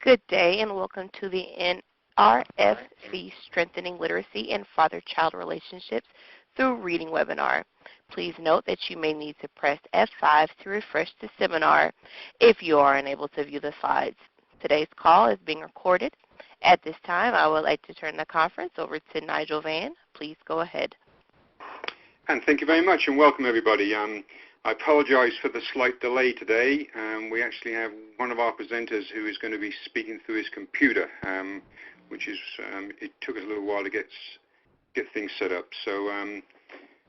Good day and welcome to the NRFC Strengthening Literacy and Father-Child Relationships Through Reading webinar. Please note that you may need to press F5 to refresh the seminar if you are unable to view the slides. Today's call is being recorded. At this time, I would like to turn the conference over to Nigel Vann. Please go ahead. And thank you very much and welcome everybody. I apologize for the slight delay today. We actually have one of our presenters who is going to be speaking through his computer, which is, it took us a little while to get things set up. So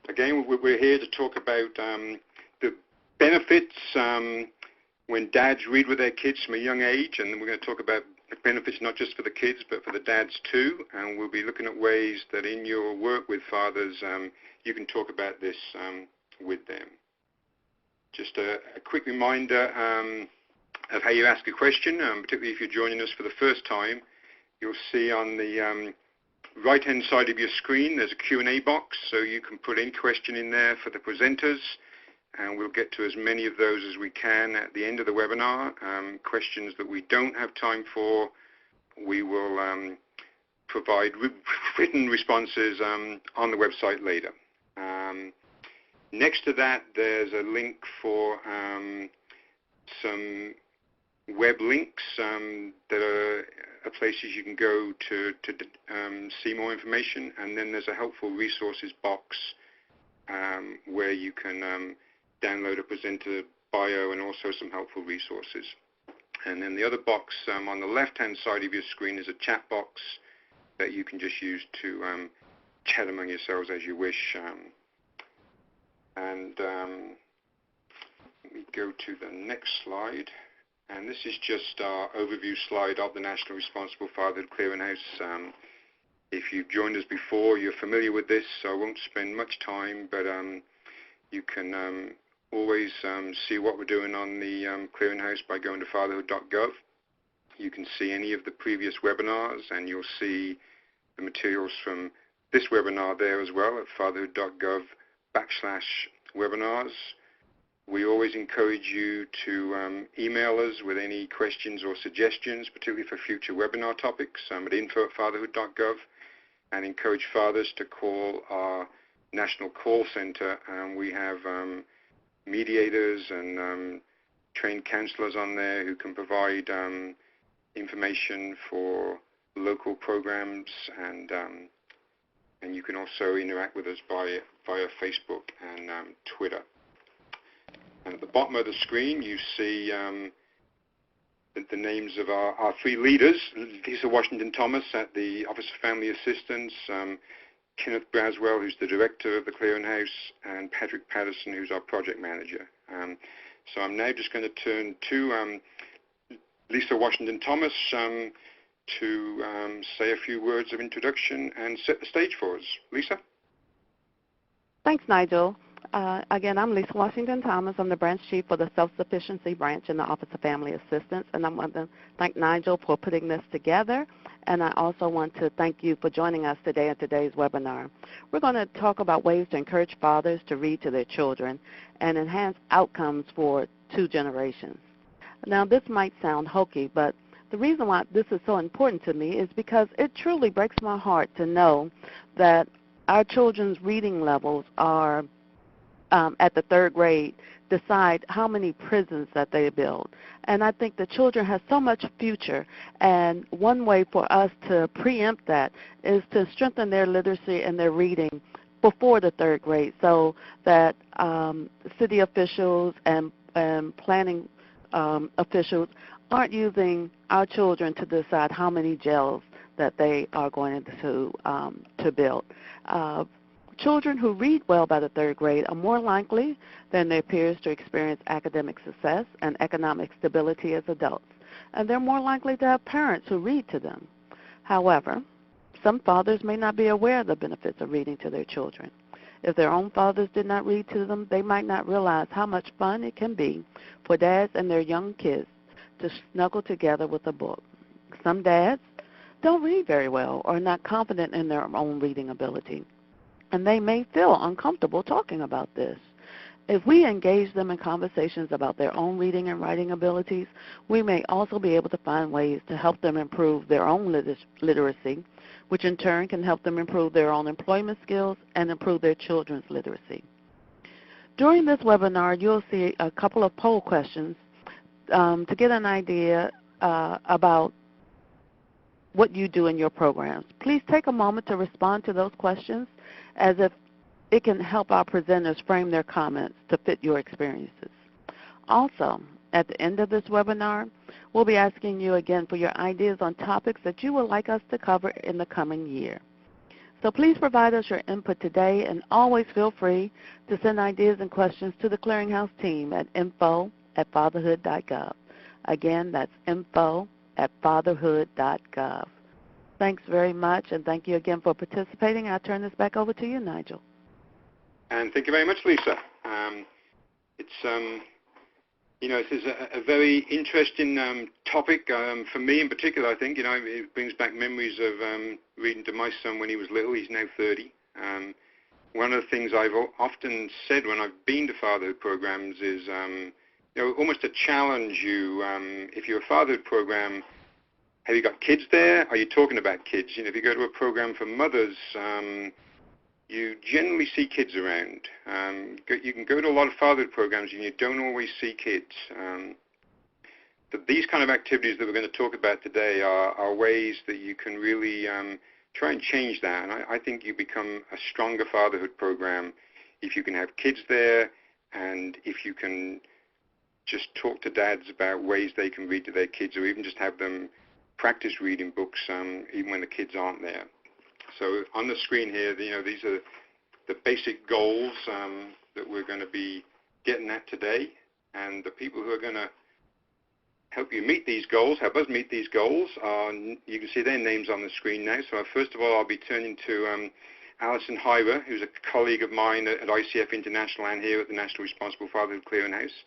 again, we're here to talk about the benefits when dads read with their kids from a young age, and we're going to talk about the benefits not just for the kids but for the dads too, and we'll be looking at ways that in your work with fathers you can talk about this with them. Just a quick reminder of how you ask a question, particularly if you're joining us for the first time. You'll see on the right-hand side of your screen there's a Q&A box, so you can put any question in there for the presenters, and we'll get to as many of those as we can at the end of the webinar. Questions that we don't have time for, we will provide written responses on the website later. Next to that, there's a link for some web links that are places you can go to see more information, and then there's a helpful resources box where you can download a presenter bio and also some helpful resources. And then the other box on the left-hand side of your screen is a chat box that you can just use to chat among yourselves as you wish. Let me go to the next slide. And this is just our overview slide of the National Responsible Fatherhood Clearinghouse. If you've joined us before, you're familiar with this, so I won't spend much time, but you can always see what we're doing on the Clearinghouse by going to fatherhood.gov. You can see any of the previous webinars, and you'll see the materials from this webinar there as well at fatherhood.gov/webinars. We always encourage you to email us with any questions or suggestions, particularly for future webinar topics, at info@fatherhood.gov, and encourage fathers to call our national call center. We have mediators and trained counselors on there who can provide information for local programs, and you can also interact with us via Facebook and Twitter. And at the bottom of the screen, you see the names of our three leaders: Lisa Washington Thomas at the Office of Family Assistance, Kenneth Braswell, who's the director of the Clearinghouse, and Patrick Patterson, who's our project manager. So I'm now just going to turn to Lisa Washington Thomas to say a few words of introduction and set the stage for us. Lisa? Thanks, Nigel. Again, I'm Lisa Washington Thomas. I'm the branch chief for the Self-Sufficiency Branch in the Office of Family Assistance, and I want to thank Nigel for putting this together, and I also want to thank you for joining us today at today's webinar. We're going to talk about ways to encourage fathers to read to their children and enhance outcomes for 2 generations. Now, this might sound hokey, but the reason why this is so important to me is because it truly breaks my heart to know that our children's reading levels are at the 3rd grade decide how many prisons that they build. And I think the children have so much future, and one way for us to preempt that is to strengthen their literacy and their reading before the 3rd grade, so that city officials and planning officials aren't using our children to decide how many jails that they are going to build. Children who read well by the 3rd grade are more likely than their peers to experience academic success and economic stability as adults, and they're more likely to have parents who read to them. However, some fathers may not be aware of the benefits of reading to their children. If their own fathers did not read to them, they might not realize how much fun it can be for dads and their young kids to snuggle together with a book. Some dads don't read very well or are not confident in their own reading ability, and they may feel uncomfortable talking about this. If we engage them in conversations about their own reading and writing abilities, we may also be able to find ways to help them improve their own literacy, which in turn can help them improve their own employment skills and improve their children's literacy. During this webinar, you'll see a couple of poll questions to get an idea about what you do in your programs. Please take a moment to respond to those questions as if it can help our presenters frame their comments to fit your experiences. Also, at the end of this webinar, we'll be asking you again for your ideas on topics that you would like us to cover in the coming year. So please provide us your input today, and always feel free to send ideas and questions to the Clearinghouse team at info@fatherhood.gov. Again, that's info@fatherhood.gov. Thanks very much, and thank you again for participating. I'll turn this back over to you, Nigel. And thank you very much, Lisa. This is a very interesting topic for me in particular. I think, it brings back memories of reading to my son when he was little. He's now 30. One of the things I've often said when I've been to fatherhood programs is, almost to challenge you. If you're a fatherhood program, have you got kids there? Are you talking about kids? If you go to a program for mothers, you generally see kids around. You can go to a lot of fatherhood programs and you don't always see kids. But these kind of activities that we're going to talk about today are ways that you can really try and change that. And I think you become a stronger fatherhood program if you can have kids there, and if you can just talk to dads about ways they can read to their kids, or even just have them practice reading books even when the kids aren't there. So on the screen here, these are the basic goals that we're going to be getting at today. And the people who are going to help you meet these goals, help us meet these goals, you can see their names on the screen now. So first of all, I'll be turning to Alison Hyber, who's a colleague of mine at ICF International and here at the National Responsible Fatherhood Clearinghouse.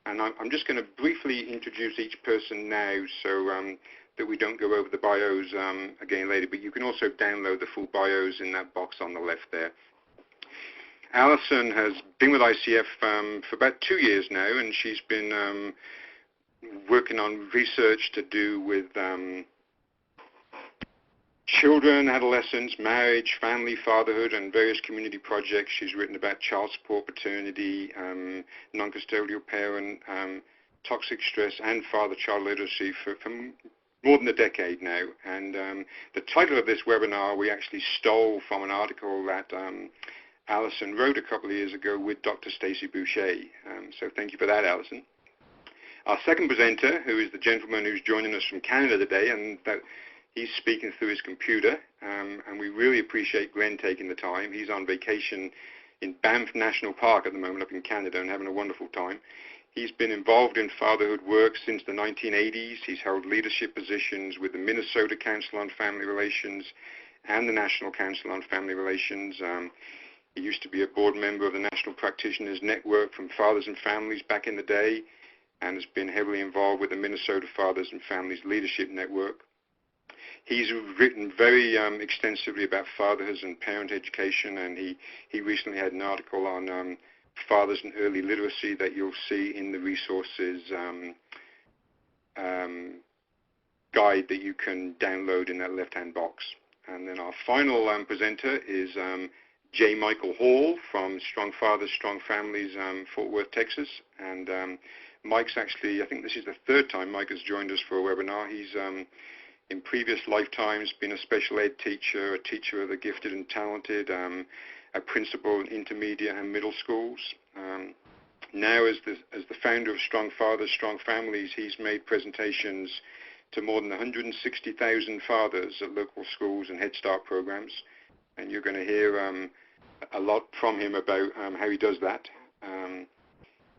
And I'm just going to briefly introduce each person now so that we don't go over the bios again later, but you can also download the full bios in that box on the left there. Alison has been with ICF for about 2 years now, and she's been working on research to do with children, adolescents, marriage, family, fatherhood, and various community projects. She's written about child support, paternity, non-custodial parent, toxic stress, and father-child literacy for more than a decade now. And the title of this webinar we actually stole from an article that Alison wrote a couple of years ago with Dr. Stacey Boucher. So thank you for that, Alison. Our second presenter, who is the gentleman who's joining us from Canada today, and that he's speaking through his computer, and we really appreciate Glenn taking the time. He's on vacation in Banff National Park at the moment up in Canada and having a wonderful time. He's been involved in fatherhood work since the 1980s. He's held leadership positions with the Minnesota Council on Family Relations and the National Council on Family Relations. He used to be a board member of the National Practitioners Network from Fathers and Families back in the day, and has been heavily involved with the Minnesota Fathers and Families Leadership Network. He's written very extensively about fatherhood and parent education, and he recently had an article on fathers and early literacy that you'll see in the resources guide that you can download in that left-hand box. And then our final presenter is J. Michael Hall from Strong Fathers, Strong Families, Fort Worth, Texas. And Mike's actually, I think this is the third time Mike has joined us for a webinar. He's in previous lifetimes been a special ed teacher, a teacher of the gifted and talented, a principal in intermediate and middle schools. Now as the founder of Strong Fathers, Strong Families, he's made presentations to more than 160,000 fathers at local schools and Head Start programs. And you're going to hear a lot from him about how he does that.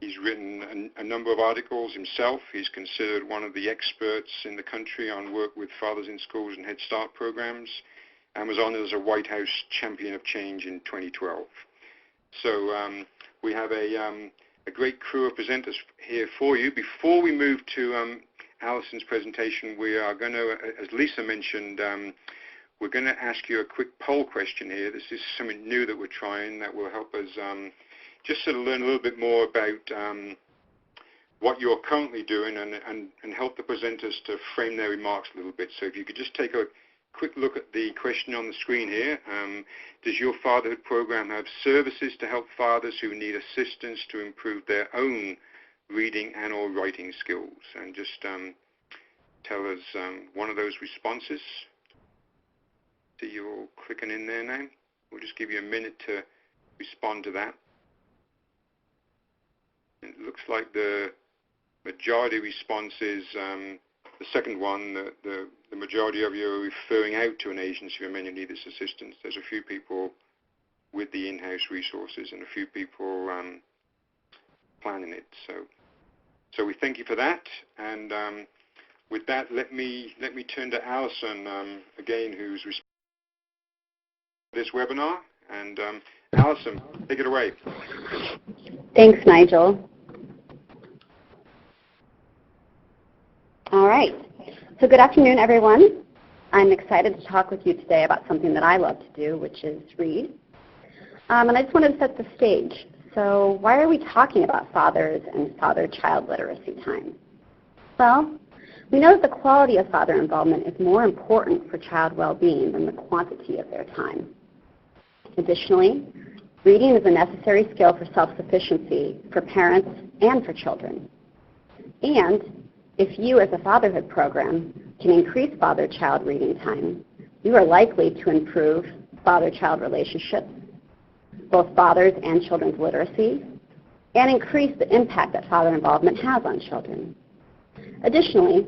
He's written a number of articles himself. He's considered one of the experts in the country on work with fathers in schools and Head Start programs, and was honored as a White House Champion of Change in 2012. So we have a great crew of presenters here for you. Before we move to Alison's presentation, we are going to, as Lisa mentioned, we're going to ask you a quick poll question here. This is something new that we're trying that will help us just sort of learn a little bit more about what you're currently doing and help the presenters to frame their remarks a little bit. So if you could just take a quick look at the question on the screen here. Does your Fatherhood program have services to help fathers who need assistance to improve their own reading and or writing skills? And just tell us one of those responses. See you all clicking in there now. We'll just give you a minute to respond to that. It looks like the majority response is the second one, the majority of you are referring out to an agency for men who need this assistance. There's a few people with the in-house resources and a few people planning it. So we thank you for that. And with that, let me turn to Alison again, who's responding to this webinar. And Alison, take it away. Thanks, Nigel. All right. So good afternoon, everyone. I'm excited to talk with you today about something that I love to do, which is read. And I just wanted to set the stage. So why are we talking about fathers and father-child literacy time? Well, we know that the quality of father involvement is more important for child well-being than the quantity of their time. Additionally, reading is a necessary skill for self-sufficiency for parents and for children. And if you, as a fatherhood program, can increase father-child reading time, you are likely to improve father-child relationships, both fathers and children's literacy, and increase the impact that father involvement has on children. Additionally,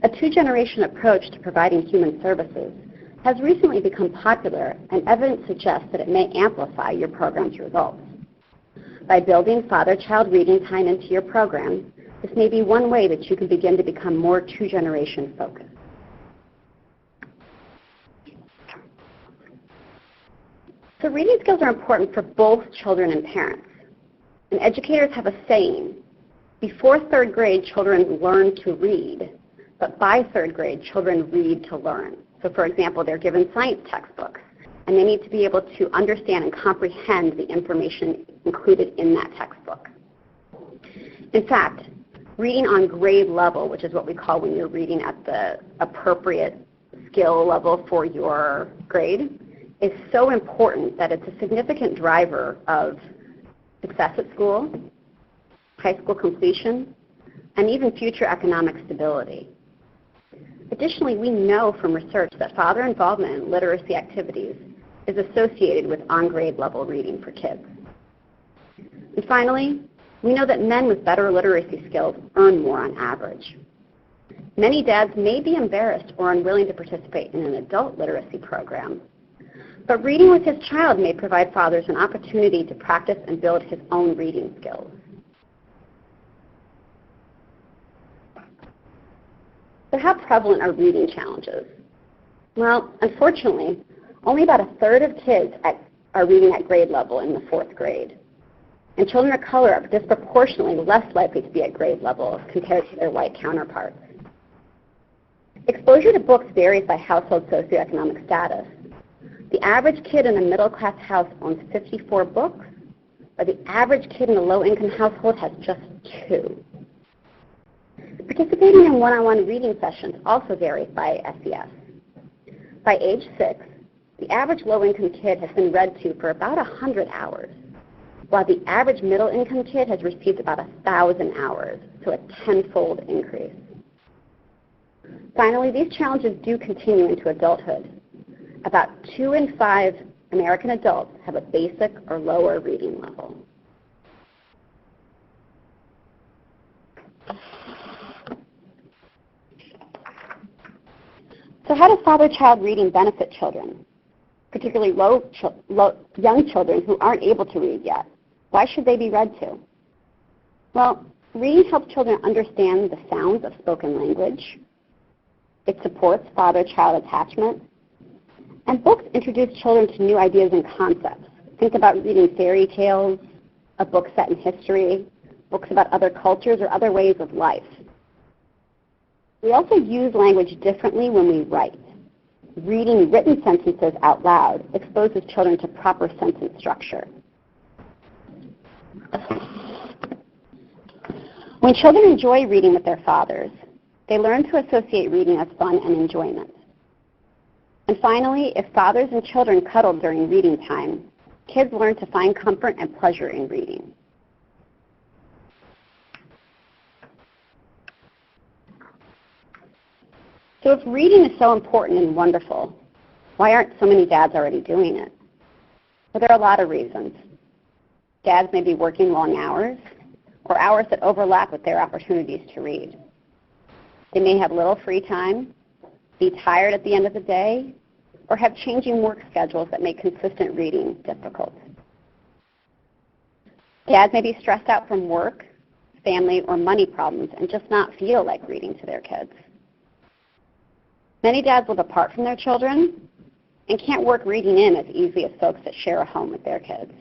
a two-generation approach to providing human services has recently become popular, and evidence suggests that it may amplify your program's results. By building father-child reading time into your program, this may be one way that you can begin to become more two-generation focused. So reading skills are important for both children and parents. And educators have a saying, before third grade, children learn to read, but by third grade, children read to learn. So for example, they're given science textbooks, and they need to be able to understand and comprehend the information included in that textbook. In fact, reading on grade level, which is what we call when you're reading at the appropriate skill level for your grade, is so important that it's a significant driver of success at school, high school completion, and even future economic stability. Additionally, we know from research that father involvement in literacy activities is associated with on-grade level reading for kids. And finally, we know that men with better literacy skills earn more on average. Many dads may be embarrassed or unwilling to participate in an adult literacy program, but reading with his child may provide fathers an opportunity to practice and build his own reading skills. So how prevalent are reading challenges? Well, unfortunately, only about a third of kids are reading at grade level in the fourth grade. And children of color are disproportionately less likely to be at grade level compared to their white counterparts. Exposure to books varies by household socioeconomic status. The average kid in a middle-class house owns 54 books, but the average kid in a low-income household has just 2. Participating in one-on-one reading sessions also varies by SES. By age 6, the average low-income kid has been read to for about 100 hours, while the average middle-income kid has received about 1,000 hours, so a 10-fold increase. Finally, these challenges do continue into adulthood. About 2 in 5 American adults have a basic or lower reading level. So how does father-child reading benefit children, particularly young children who aren't able to read yet? Why should they be read to? Well, reading helps children understand the sounds of spoken language. It supports father-child attachment. And books introduce children to new ideas and concepts. Think about reading fairy tales, a book set in history, books about other cultures or other ways of life. We also use language differently when we write. Reading written sentences out loud exposes children to proper sentence structure. When children enjoy reading with their fathers, they learn to associate reading as fun and enjoyment. And finally, if fathers and children cuddle during reading time, kids learn to find comfort and pleasure in reading. So if reading is so important and wonderful, why aren't so many dads already doing it? Well, there are a lot of reasons. Dads may be working long hours, or hours that overlap with their opportunities to read. They may have little free time, be tired at the end of the day, or have changing work schedules that make consistent reading difficult. Dads may be stressed out from work, family, or money problems and just not feel like reading to their kids. Many dads live apart from their children and can't work reading in as easily as folks that share a home with their kids.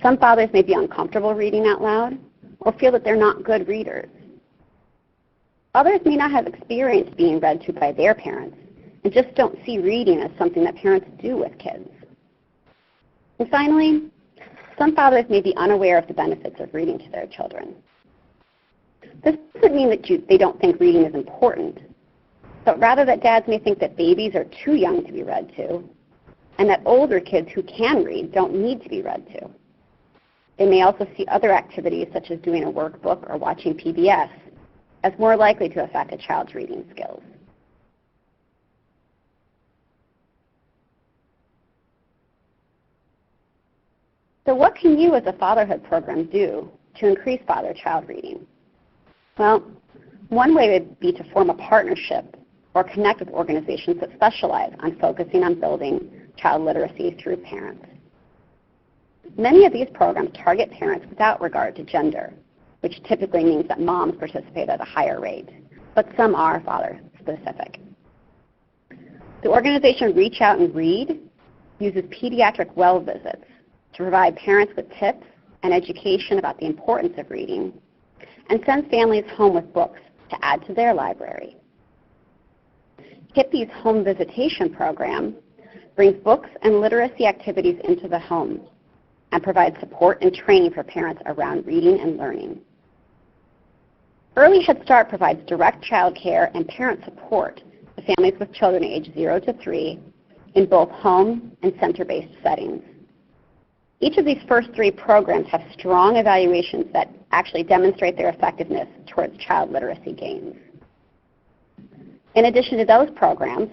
Some fathers may be uncomfortable reading out loud or feel that they're not good readers. Others may not have experience being read to by their parents and just don't see reading as something that parents do with kids. And finally, some fathers may be unaware of the benefits of reading to their children. This doesn't mean that they don't think reading is important, but rather that dads may think that babies are too young to be read to, and that older kids who can read don't need to be read to. They may also see other activities, such as doing a workbook or watching PBS, as more likely to affect a child's reading skills. So what can you as a fatherhood program do to increase father-child reading? Well, one way would be to form a partnership or connect with organizations that specialize on focusing on building child literacy through parents. Many of these programs target parents without regard to gender, which typically means that moms participate at a higher rate, but some are father-specific. The organization Reach Out and Read uses pediatric well visits to provide parents with tips and education about the importance of reading, and sends families home with books to add to their library. HIPPY's home visitation program brings books and literacy activities into the home and provides support and training for parents around reading and learning. Early Head Start provides direct child care and parent support to families with children aged 0 to 3 in both home and center-based settings. Each of these first 3 programs have strong evaluations that actually demonstrate their effectiveness towards child literacy gains. In addition to those programs,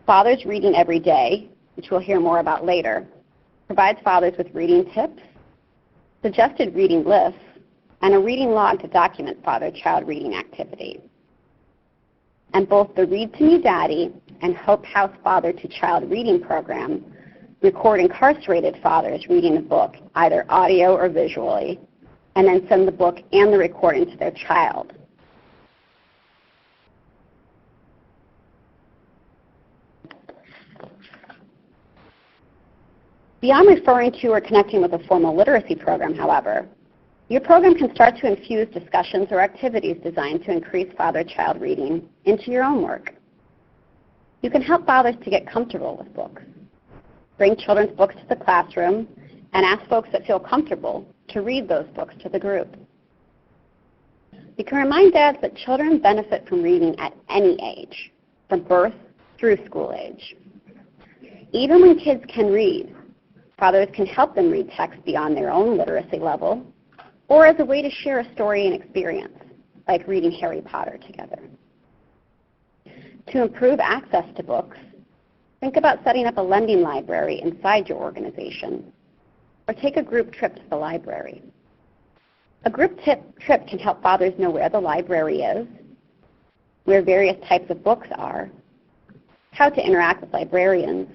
Fathers Reading Every Day, which we'll hear more about later, provides fathers with reading tips, suggested reading lists, and a reading log to document father-child reading activity. And both the Read to Me Daddy and Hope House Father-to-Child reading program record incarcerated fathers reading the book, either audio or visually, and then send the book and the recording to their child. Beyond referring to or connecting with a formal literacy program, however, your program can start to infuse discussions or activities designed to increase father-child reading into your own work. You can help fathers to get comfortable with books. Bring children's books to the classroom and ask folks that feel comfortable to read those books to the group. You can remind dads that children benefit from reading at any age, from birth through school age. Even when kids can read, fathers can help them read text beyond their own literacy level, or as a way to share a story and experience, like reading Harry Potter together. To improve access to books, think about setting up a lending library inside your organization, or take a group trip to the library. A group trip can help fathers know where the library is, where various types of books are, how to interact with librarians,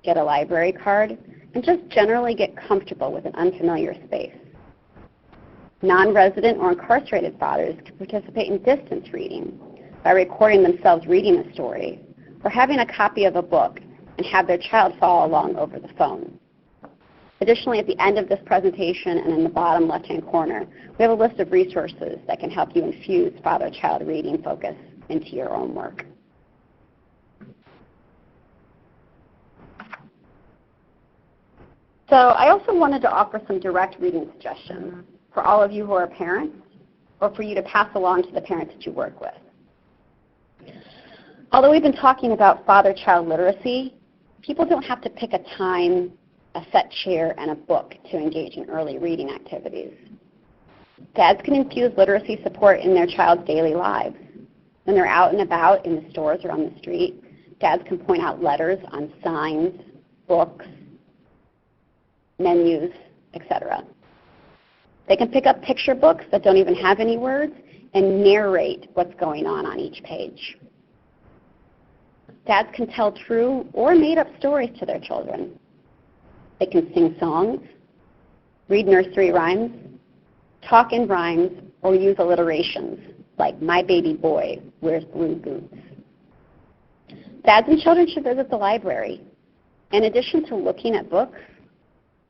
get a library card, and just generally get comfortable with an unfamiliar space. Non-resident or incarcerated fathers can participate in distance reading by recording themselves reading a story or having a copy of a book and have their child follow along over the phone. Additionally, at the end of this presentation and in the bottom left-hand corner, we have a list of resources that can help you infuse father-child reading focus into your own work. So I also wanted to offer some direct reading suggestions for all of you who are parents or for you to pass along to the parents that you work with. Although we've been talking about father-child literacy, people don't have to pick a time, a set chair, and a book to engage in early reading activities. Dads can infuse literacy support in their child's daily lives. When they're out and about in the stores or on the street, dads can point out letters on signs, books, menus, etc. They can pick up picture books that don't even have any words and narrate what's going on each page. Dads can tell true or made-up stories to their children. They can sing songs, read nursery rhymes, talk in rhymes, or use alliterations like "My baby boy wears blue boots." Dads and children should visit the library. In addition to looking at books,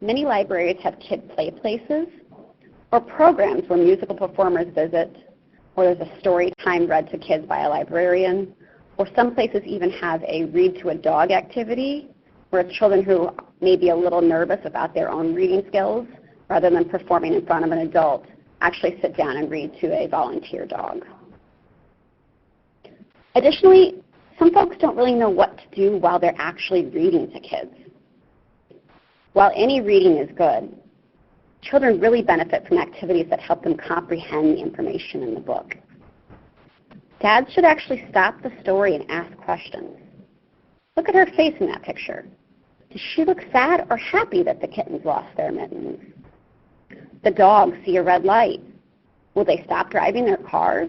many libraries have kid play places or programs where musical performers visit, or there's a story time read to kids by a librarian, or some places even have a read to a dog activity where children who may be a little nervous about their own reading skills, rather than performing in front of an adult, actually sit down and read to a volunteer dog. Additionally, some folks don't really know what to do while they're actually reading to kids. While any reading is good, children really benefit from activities that help them comprehend the information in the book. Dads should actually stop the story and ask questions. Look at her face in that picture. Does she look sad or happy that the kittens lost their mittens? The dogs see a red light. Will they stop driving their cars?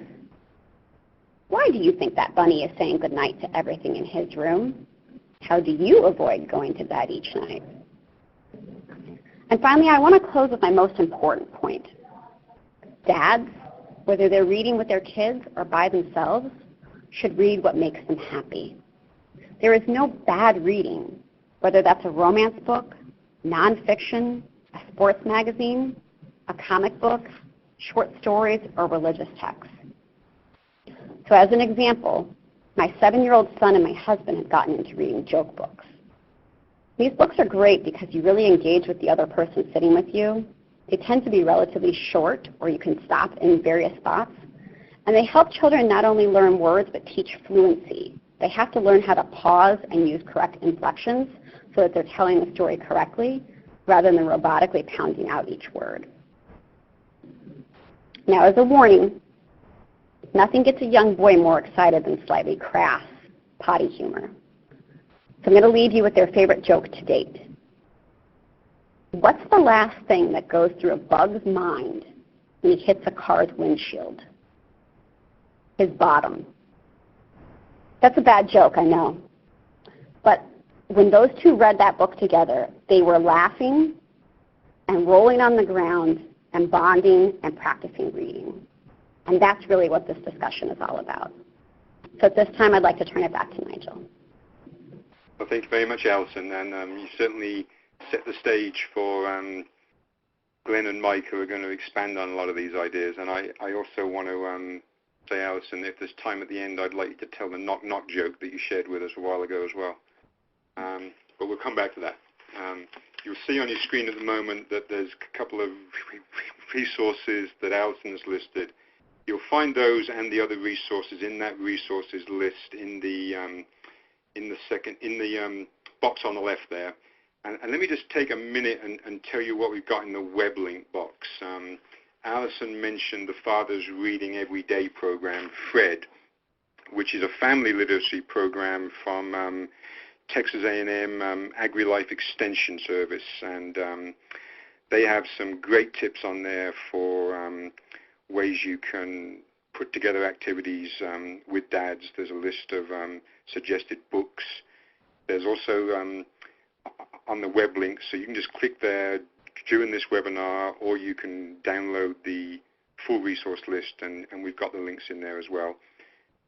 Why do you think that bunny is saying goodnight to everything in his room? How do you avoid going to bed each night? And finally, I want to close with my most important point. Dads, whether they're reading with their kids or by themselves, should read what makes them happy. There is no bad reading, whether that's a romance book, nonfiction, a sports magazine, a comic book, short stories, or religious texts. So as an example, my 7-year-old son and my husband have gotten into reading joke books. These books are great because you really engage with the other person sitting with you. They tend to be relatively short, or you can stop in various spots. And they help children not only learn words, but teach fluency. They have to learn how to pause and use correct inflections so that they're telling the story correctly, rather than robotically pounding out each word. Now, as a warning, nothing gets a young boy more excited than slightly crass, potty humor. So I'm going to leave you with their favorite joke to date. What's the last thing that goes through a bug's mind when he hits a car's windshield? His bottom. That's a bad joke, I know. But when those two read that book together, they were laughing and rolling on the ground and bonding and practicing reading. And that's really what this discussion is all about. So at this time, I'd like to turn it back to Nigel. Well, thank you very much, Alison. And you certainly set the stage for Glenn and Mike, who are going to expand on a lot of these ideas. And I also want to say, Alison, if there's time at the end, I'd like you to tell the knock-knock joke that you shared with us a while ago as well. But we'll come back to that. You'll see on your screen at the moment that there's a couple of resources that Alison has listed. You'll find those and the other resources in that resources list in the box on the left there. And let me just take a minute and tell you what we've got in the web link box. Alison mentioned the Father's Reading Every Day program, FRED, which is a family literacy program from Texas A&M Agri-Life Extension Service. And they have some great tips on there for ways you can put together activities with dads. There's a list of suggested books. There's also on the web link, so you can just click there during this webinar, or you can download the full resource list, and we've got the links in there as well.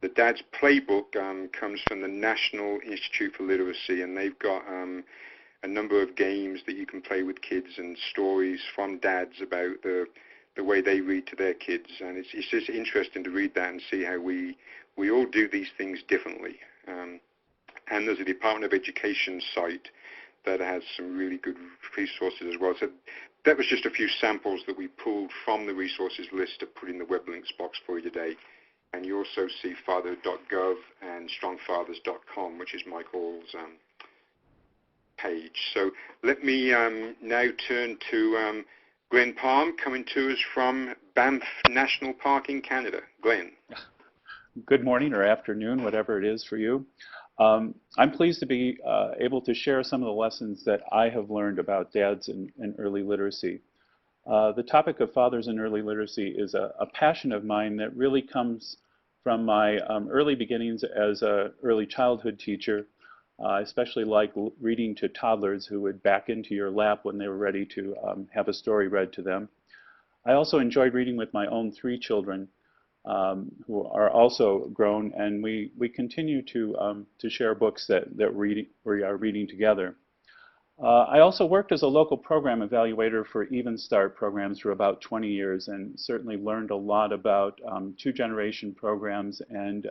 The Dad's Playbook comes from the National Institute for Literacy, and they've got a number of games that you can play with kids and stories from dads about the way they read to their kids. And it's just interesting to read that and see how we all do these things differently. And there's a Department of Education site that has some really good resources as well. So that was just a few samples that we pulled from the resources list to put in the web links box for you today. And you also see fatherhood.gov and strongfathers.com, which is Michael's page. So let me now turn to Glenn Palm, coming to us from Banff National Park in Canada. Glenn. Good morning or afternoon, whatever it is for you. I'm pleased to be able to share some of the lessons that I have learned about dads and early literacy. The topic of fathers and early literacy is a passion of mine that really comes from my early beginnings as an early childhood teacher. I especially like reading to toddlers who would back into your lap when they were ready to have a story read to them. I also enjoyed reading with my own 3 children who are also grown, and we continue to share books that we are reading together. I also worked as a local program evaluator for Even Start programs for about 20 years and certainly learned a lot about 2-generation programs and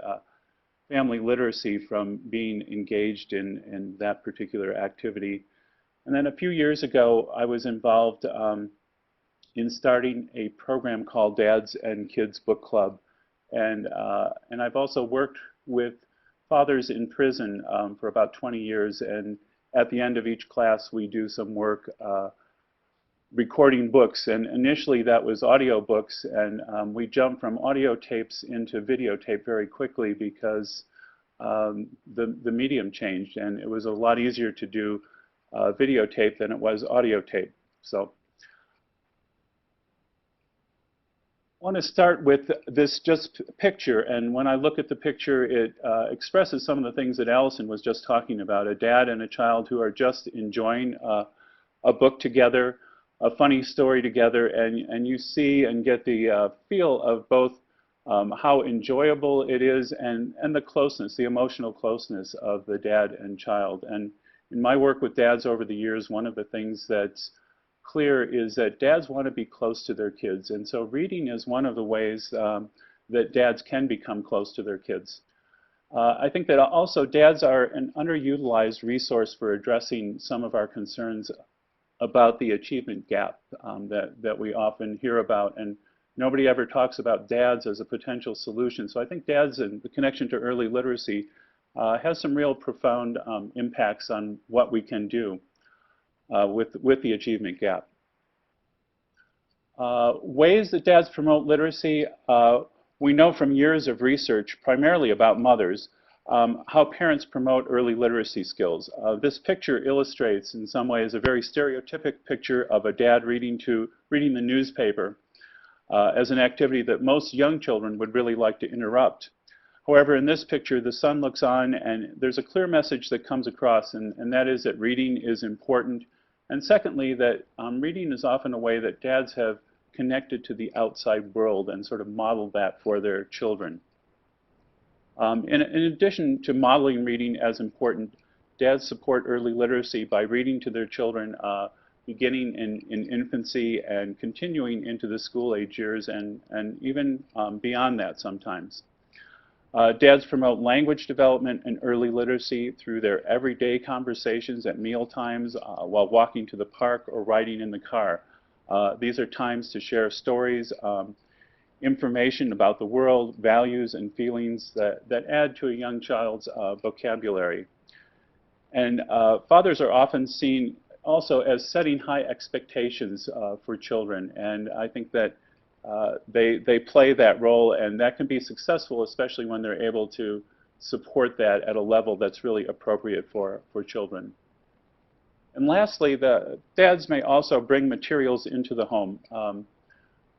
family literacy from being engaged in that particular activity. And then a few years ago, I was involved in starting a program called Dads and Kids Book Club. And I've also worked with fathers in prison for about 20 years. And at the end of each class, we do some work recording books. And initially, that was audio books. And we jumped from audio tapes into videotape very quickly because the medium changed. And it was a lot easier to do videotape than it was audio tape. So I want to start with this just picture, and when I look at the picture, it expresses some of the things that Allison was just talking about, a dad and a child who are just enjoying a book together, a funny story together, and you see and get the feel of both how enjoyable it is and the closeness, the emotional closeness of the dad and child. And in my work with dads over the years, one of the things that's clear is that dads want to be close to their kids, and so reading is one of the ways that dads can become close to their kids. I think that also dads are an underutilized resource for addressing some of our concerns about the achievement gap that we often hear about, and nobody ever talks about dads as a potential solution. So I think dads and the connection to early literacy has some real profound impacts on what we can do with the achievement gap. Ways that dads promote literacy, we know from years of research, primarily about mothers, how parents promote early literacy skills. This picture illustrates in some ways a very stereotypic picture of a dad reading the newspaper as an activity that most young children would really like to interrupt. However, in this picture, the son looks on and there's a clear message that comes across, and that is that reading is important. And secondly, that reading is often a way that dads have connected to the outside world and sort of modeled that for their children. In addition to modeling reading as important, dads support early literacy by reading to their children beginning in infancy and continuing into the school age years and even beyond that sometimes. Dads promote language development and early literacy through their everyday conversations at meal times, while walking to the park or riding in the car. These are times to share stories, information about the world, values, and feelings that add to a young child's vocabulary. And fathers are often seen also as setting high expectations for children, and I think that they play that role, and that can be successful, especially when they're able to support that at a level that's really appropriate for children. And lastly, the dads may also bring materials into the home.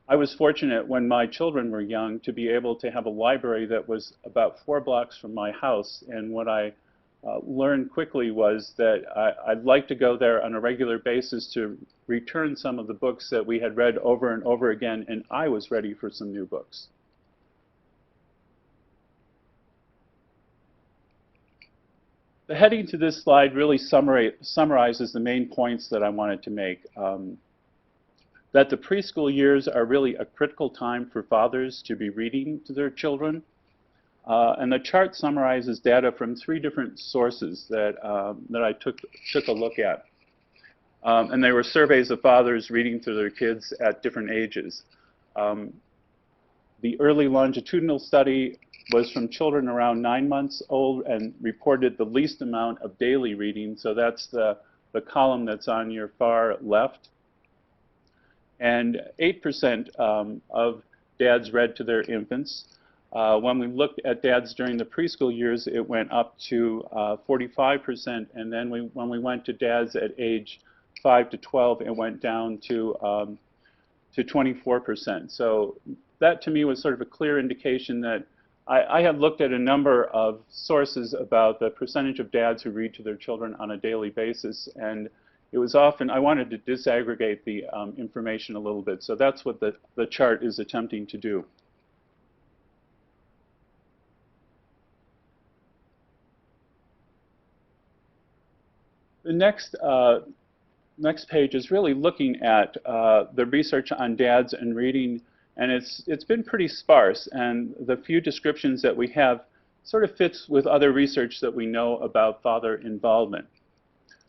I was fortunate when my children were young to be able to have a library that was about 4 blocks from my house, and what I learned quickly was that I'd like to go there on a regular basis to return some of the books that we had read over and over again, and I was ready for some new books. The heading to this slide really summarizes the main points that I wanted to make. That the preschool years are really a critical time for fathers to be reading to their children. And the chart summarizes data from 3 different sources that I took a look at. And they were surveys of fathers reading to their kids at different ages. The early longitudinal study was from children around 9 months old and reported the least amount of daily reading. So that's the column that's on your far left. And 8% of dads read to their infants. When we looked at dads during the preschool years, it went up to 45%. And then when we went to dads at age 5 to 12, it went down to 24%. So that to me was sort of a clear indication that I had looked at a number of sources about the percentage of dads who read to their children on a daily basis, and it was often, I wanted to disaggregate the information a little bit. So that's what the chart is attempting to do. The next page is really looking at the research on dads and reading, and it's been pretty sparse, and the few descriptions that we have sort of fits with other research that we know about father involvement.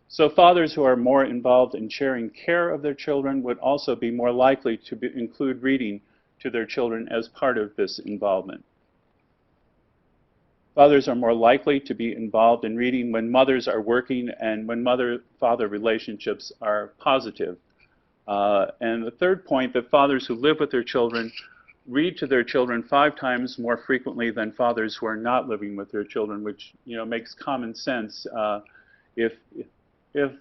So fathers who are more involved in sharing care of their children would also be more likely to include reading to their children as part of this involvement. Fathers are more likely to be involved in reading when mothers are working and when mother-father relationships are positive. And the third point, that fathers who live with their children read to their children 5 times more frequently than fathers who are not living with their children, which makes common sense. If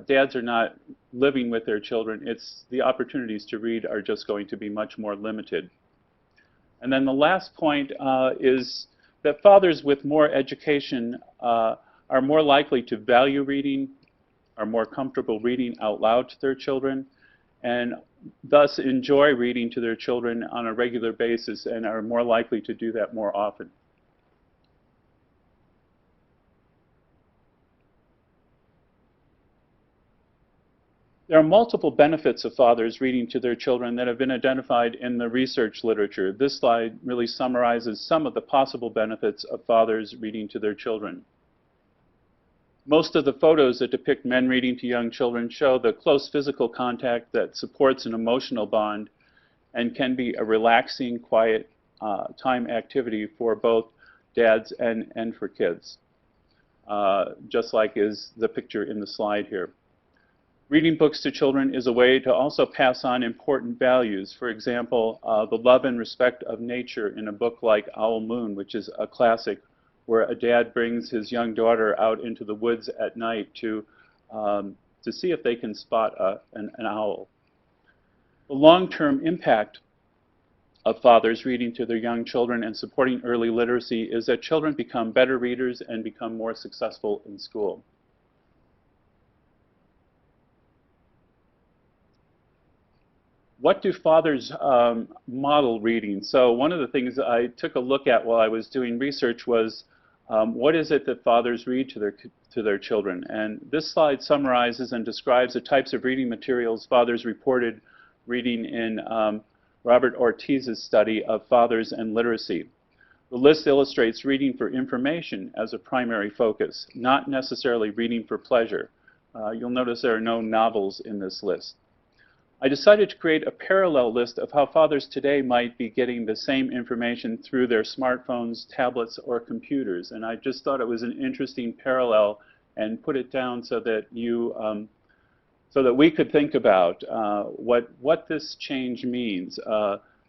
dads are not living with their children, the opportunities to read are just going to be much more limited. And then the last point is that fathers with more education are more likely to value reading, are more comfortable reading out loud to their children, and thus enjoy reading to their children on a regular basis and are more likely to do that more often. There are multiple benefits of fathers reading to their children that have been identified in the research literature. This slide really summarizes some of the possible benefits of fathers reading to their children. Most of the photos that depict men reading to young children show the close physical contact that supports an emotional bond and can be a relaxing, quiet time activity for both dads and for kids, just like is the picture in the slide here. Reading books to children is a way to also pass on important values. For example, the love and respect of nature in a book like Owl Moon, which is a classic, where a dad brings his young daughter out into the woods at night to see if they can spot an owl. The long-term impact of fathers reading to their young children and supporting early literacy is that children become better readers and become more successful in school. What do fathers model reading? So one of the things I took a look at while I was doing research was what is it that fathers read to their children? And this slide summarizes and describes the types of reading materials fathers reported reading in Robert Ortiz's study of fathers and literacy. The list illustrates reading for information as a primary focus, not necessarily reading for pleasure. You'll notice there are no novels in this list. I decided to create a parallel list of how fathers today might be getting the same information through their smartphones, tablets, or computers. And I just thought it was an interesting parallel and put it down so that so that we could think about what this change means.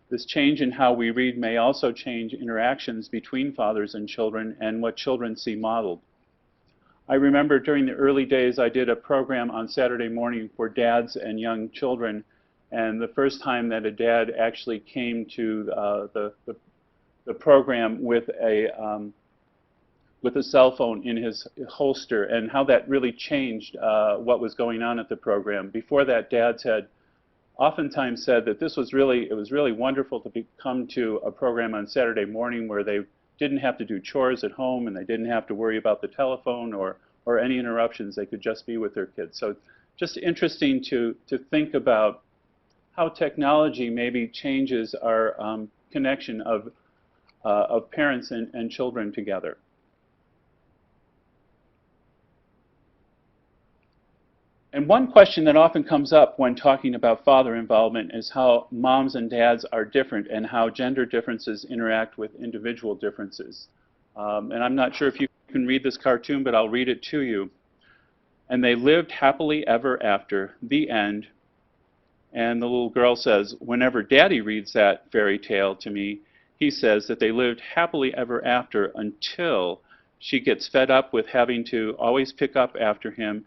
This change in how we read may also change interactions between fathers and children and what children see modeled. I remember during the early days I did a program on Saturday morning for dads and young children, and the first time that a dad actually came to the program with a cell phone in his holster, and how that really changed what was going on at the program. Before that, dads had oftentimes said that it was really wonderful to come to a program on Saturday morning where they didn't have to do chores at home and they didn't have to worry about the telephone or any interruptions. They could just be with their kids. So just interesting to think about how technology maybe changes our connection of of parents and children together. And one question that often comes up when talking about father involvement is how moms and dads are different and how gender differences interact with individual differences. And I'm not sure if you can read this cartoon, but I'll read it to you. And they lived happily ever after, the end. And the little girl says, whenever Daddy reads that fairy tale to me, he says that they lived happily ever after until she gets fed up with having to always pick up after him,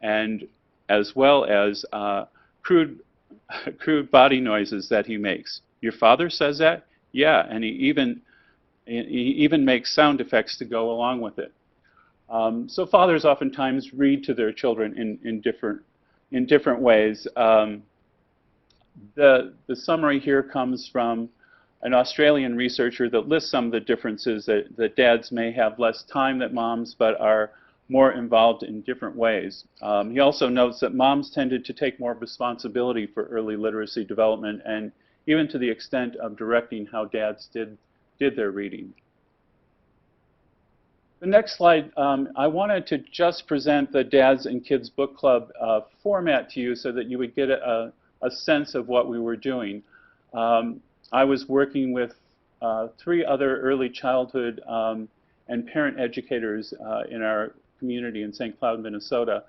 and as well as crude body noises that he makes. Your father says that? Yeah, and he even makes sound effects to go along with it. So fathers oftentimes read to their children in different ways. The summary here comes from an Australian researcher that lists some of the differences that dads may have less time than moms, but are more involved in different ways. He also notes that moms tended to take more responsibility for early literacy development, and even to the extent of directing how dads did their reading. The next slide, I wanted to just present the Dads and Kids Book Club format to you so that you would get a sense of what we were doing. I was working with 3 other early childhood and parent educators in our community in St. Cloud, Minnesota.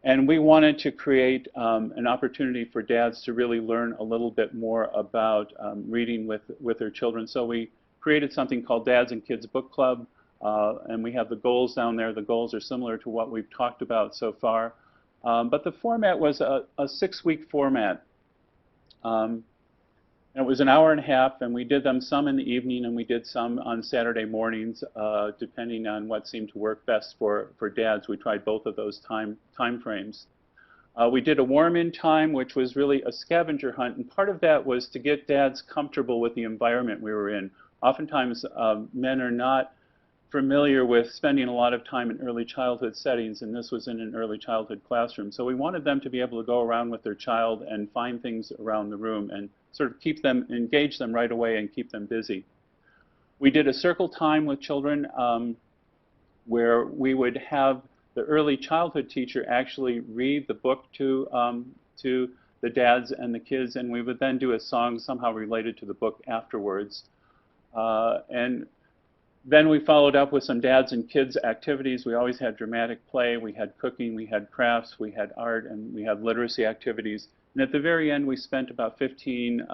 And we wanted to create an opportunity for dads to really learn a little bit more about reading with their children. So we created something called Dads and Kids Book Club, and we have the goals down there. The goals are similar to what we've talked about so far. But the format was a 6-week format. It was an hour and a half, and we did them some in the evening, and we did some on Saturday mornings, depending on what seemed to work best for dads. We tried both of those time frames. We did a warm-in time, which was really a scavenger hunt, and part of that was to get dads comfortable with the environment we were in. Oftentimes, men are not familiar with spending a lot of time in early childhood settings, and this was in an early childhood classroom. So we wanted them to be able to go around with their child and find things around the room and sort of engage them right away and keep them busy. We did a circle time with children where we would have the early childhood teacher actually read the book to the dads and the kids, and we would then do a song somehow related to the book afterwards. And then we followed up with some dads and kids activities. We always had dramatic play, we had cooking, we had crafts, we had art, and we had literacy activities. And at the very end, we spent about 15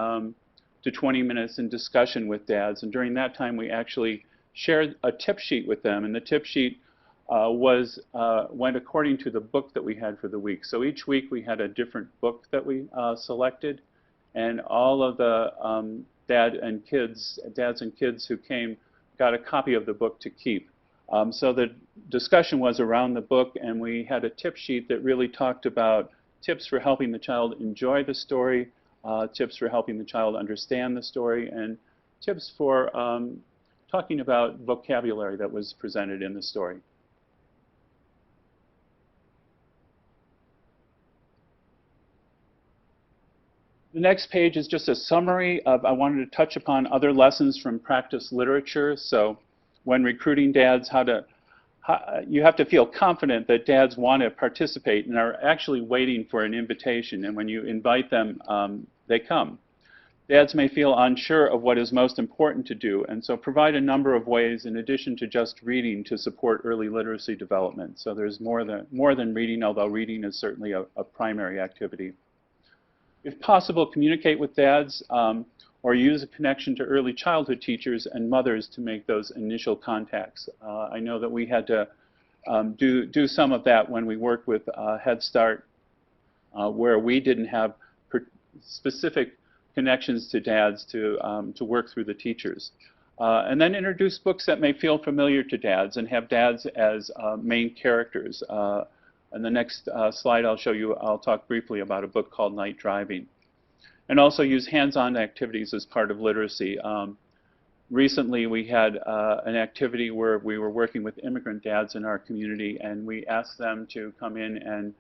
to 20 minutes in discussion with dads. And during that time, we actually shared a tip sheet with them. And the tip sheet went according to the book that we had for the week. So each week, we had a different book that we selected. And all of the dads and kids who came got a copy of the book to keep. So the discussion was around the book, and we had a tip sheet that really talked about tips for helping the child enjoy the story, tips for helping the child understand the story, and tips for talking about vocabulary that was presented in the story. The next page is just a summary of, I wanted to touch upon other lessons from practice literature. So when recruiting dads, you have to feel confident that dads want to participate and are actually waiting for an invitation. And when you invite them, they come. Dads may feel unsure of what is most important to do, and so provide a number of ways in addition to just reading to support early literacy development. So there's more than reading, although reading is certainly a primary activity. If possible, communicate with dads or use a connection to early childhood teachers and mothers to make those initial contacts. I know that we had to do some of that when we worked with Head Start, where we didn't have specific connections to dads to work through the teachers. And then introduce books that may feel familiar to dads and have dads as main characters. In the next slide I'll talk briefly about a book called Night Driving. And also use hands-on activities as part of literacy. Recently we had an activity where we were working with immigrant dads in our community, and we asked them to come in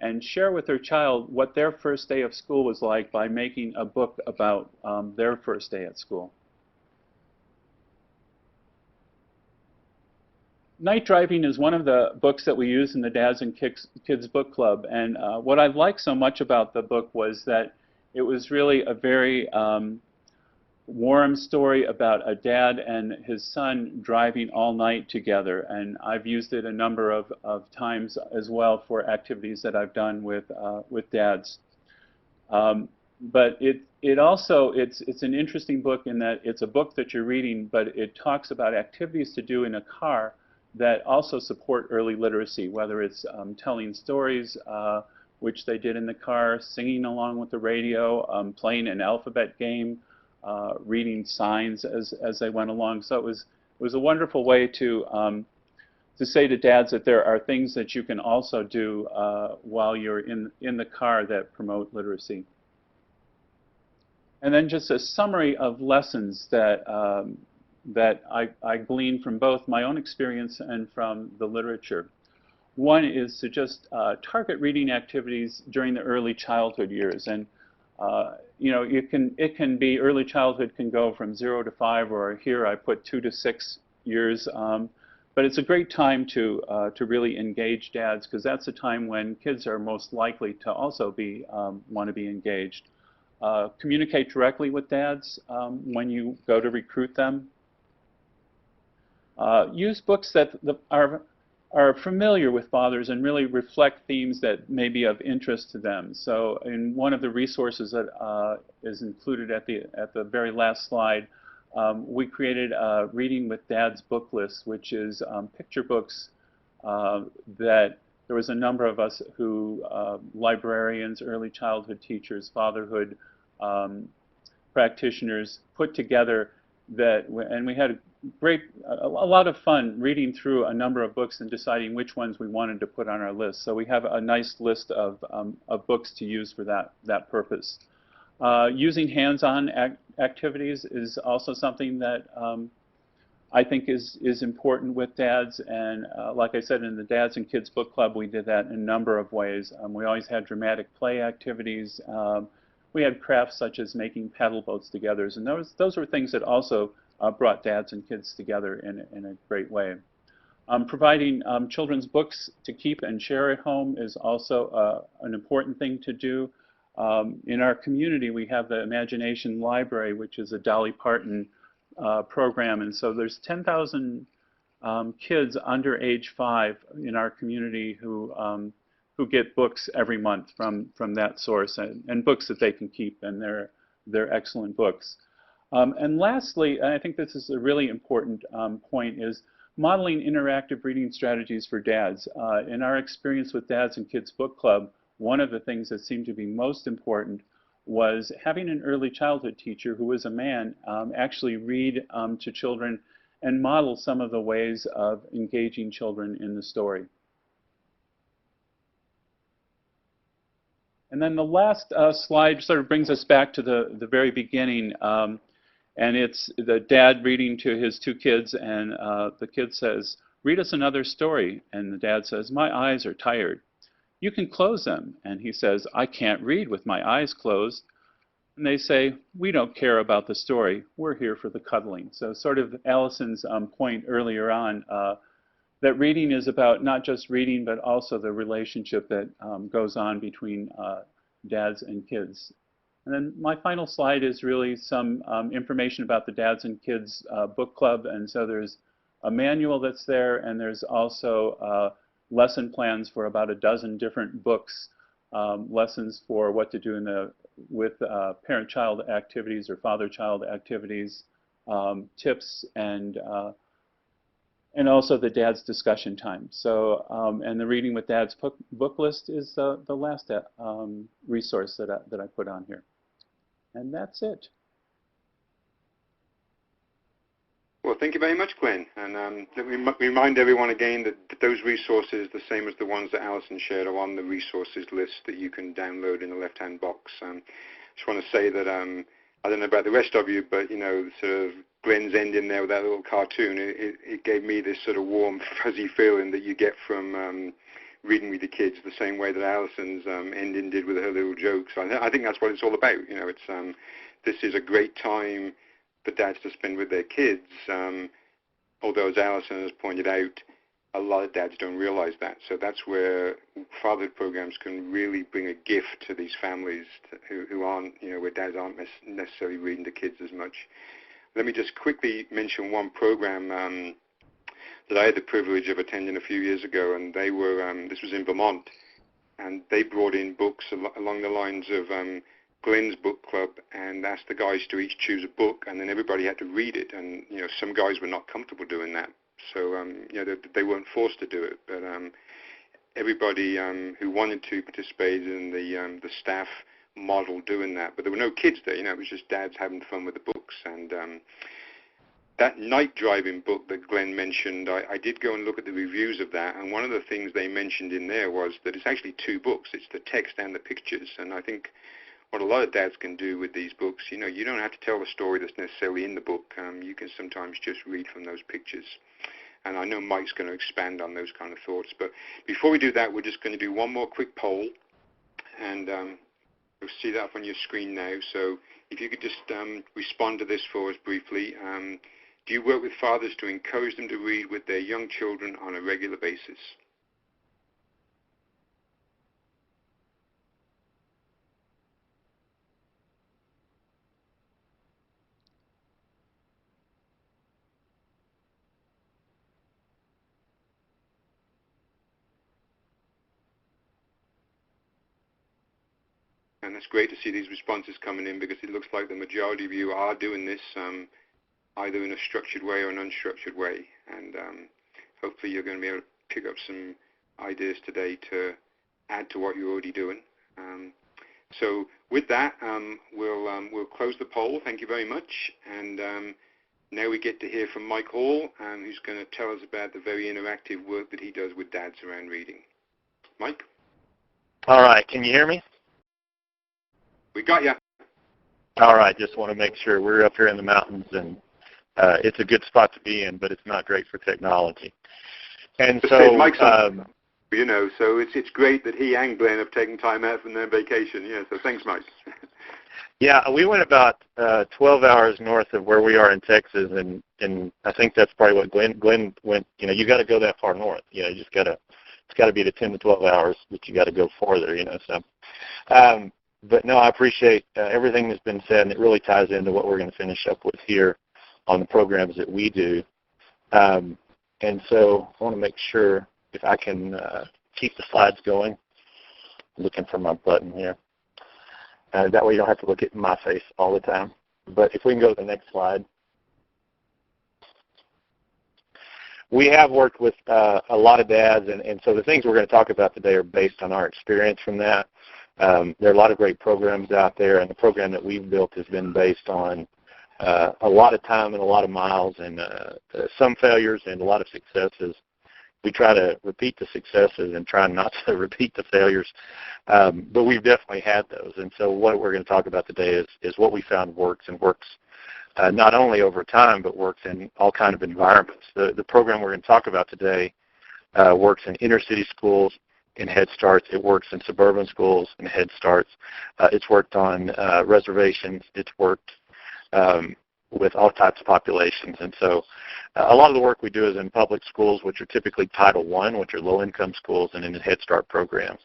and share with their child what their first day of school was like by making a book about their first day at school. Night Driving is one of the books that we use in the Dads and Kids Book Club. And what I liked so much about the book was that it was really a very warm story about a dad and his son driving all night together. And I've used it a number of times as well for activities that I've done with dads. But it also, it's an interesting book in that it's a book that you're reading, but it talks about activities to do in a car that also support early literacy, whether it's telling stories, which they did in the car, singing along with the radio, playing an alphabet game, reading signs as they went along. So it was a wonderful way to say to dads that there are things that you can also do while you're in the car that promote literacy. And then just a summary of lessons that I gleaned from both my own experience and from the literature. One is to just target reading activities during the early childhood years. And you know, it can be, early childhood can go from 0 to 5, or here I put 2 to 6 years. But it's a great time to really engage dads, because that's the time when kids are most likely to also want to be engaged. Communicate directly with dads when you go to recruit them. Use books that are familiar with fathers and really reflect themes that may be of interest to them. So in one of the resources that is included at the very last slide, we created a Reading with Dads book list, which is picture books that there was a number of us who, librarians, early childhood teachers, fatherhood practitioners, put together that, and we had a lot of fun reading through a number of books and deciding which ones we wanted to put on our list. So we have a nice list of books to use for that purpose. Using hands-on activities is also something that I think is important with dads. And like I said, in the Dads and Kids Book Club, we did that in a number of ways. We always had dramatic play activities. We had crafts such as making paddle boats together, and those were things that also brought dads and kids together in a great way. Providing children's books to keep and share at home is also an important thing to do. In our community, we have the Imagination Library, which is a Dolly Parton program, and so there's 10,000 kids under age 5 in our community who get books every month from that source, and books that they can keep, and they're excellent books. And lastly, and I think this is a really important point, is modeling interactive reading strategies for dads. In our experience with Dads and Kids Book Club, one of the things that seemed to be most important was having an early childhood teacher who was a man actually read to children and model some of the ways of engaging children in the story. And then the last slide sort of brings us back to the very beginning. And it's the dad reading to his 2 kids, and the kid says, "Read us another story." And the dad says, "My eyes are tired." "You can close them." And he says, "I can't read with my eyes closed." And they say, "We don't care about the story. We're here for the cuddling." So sort of Allison's point earlier on, that reading is about not just reading, but also the relationship that goes on between dads and kids. And then my final slide is really some information about the Dads and Kids Book Club. And so there's a manual that's there, and there's also lesson plans for about a dozen different books, lessons for what to do with parent-child activities or father-child activities, tips, and also the Dad's discussion time. So, and the Reading with Dads book list is the last resource that I put on here. And that's it. Well, thank you very much, Gwen. And let me remind everyone again that those resources, the same as the ones that Allison shared, are on the resources list that you can download in the left-hand box. Just want to say that I don't know about the rest of you, but, you know, sort of Gwen's ending there with that little cartoon, it gave me this sort of warm, fuzzy feeling that you get from reading with the kids, the same way that Allison's ending did with her little jokes. I think that's what it's all about. You know, it's this is a great time for dads to spend with their kids. Although, as Allison has pointed out, a lot of dads don't realize that. So that's where fatherhood programs can really bring a gift to these families who aren't, where dads aren't necessarily reading to kids as much. Let me just quickly mention one program that I had the privilege of attending a few years ago, and they were, this was in Vermont, and they brought in books along the lines of Glenn's book club and asked the guys to each choose a book, and then everybody had to read it. And some guys were not comfortable doing that, so they weren't forced to do it. But everybody who wanted to participate in the staff model doing that. But there were no kids there. It was just dads having fun with the books. And that night driving book that Glenn mentioned, I did go and look at the reviews of that, and one of the things they mentioned in there was that it's actually two books. It's the text and the pictures. And I think what a lot of dads can do with these books, you don't have to tell the story that's necessarily in the book. You can sometimes just read from those pictures. And I know Mike's going to expand on those kind of thoughts. But before we do that, we're just going to do one more quick poll. And you'll see that up on your screen now. So if you could just respond to this for us briefly. Do you work with fathers to encourage them to read with their young children on a regular basis? And that's great to see these responses coming in, because it looks like the majority of you are doing this either in a structured way or an unstructured way. And hopefully you're going to be able to pick up some ideas today to add to what you're already doing. So with that, we'll close the poll. Thank you very much. And now we get to hear from Mike Hall, who's going to tell us about the very interactive work that he does with dads around reading. Mike? All right. Can you hear me? We got you. All right. Just want to make sure. We're up here in the mountains, and it's a good spot to be in, but it's not great for technology. And so, Mike's on, so it's great that he and Glenn have taken time out from their vacation. Yeah. So thanks, Mike. Yeah, we went about 12 hours north of where we are in Texas, and I think that's probably what Glenn went. You got to go that far north. You just got to. It's got to be the 10 to 12 hours, but you got to go farther. So. But no, I appreciate everything that's been said, and it really ties into what we're going to finish up with here on the programs that we do. And so I want to make sure if I can keep the slides going. I'm looking for my button here. That way you don't have to look at my face all the time. But if we can go to the next slide. We have worked with a lot of dads, and so the things we're going to talk about today are based on our experience from that. There are a lot of great programs out there, and the program that we've built has been based on a lot of time and a lot of miles, and some failures and a lot of successes. We try to repeat the successes and try not to repeat the failures, but we've definitely had those. And so what we're going to talk about today is what we found works, and works not only over time, but works in all kinds of environments. The program we're going to talk about today works in inner city schools, in Head Starts. It works in suburban schools and Head Starts. It's worked on reservations. It's worked with all types of populations. And so a lot of the work we do is in public schools, which are typically Title I, which are low-income schools, and in the Head Start programs.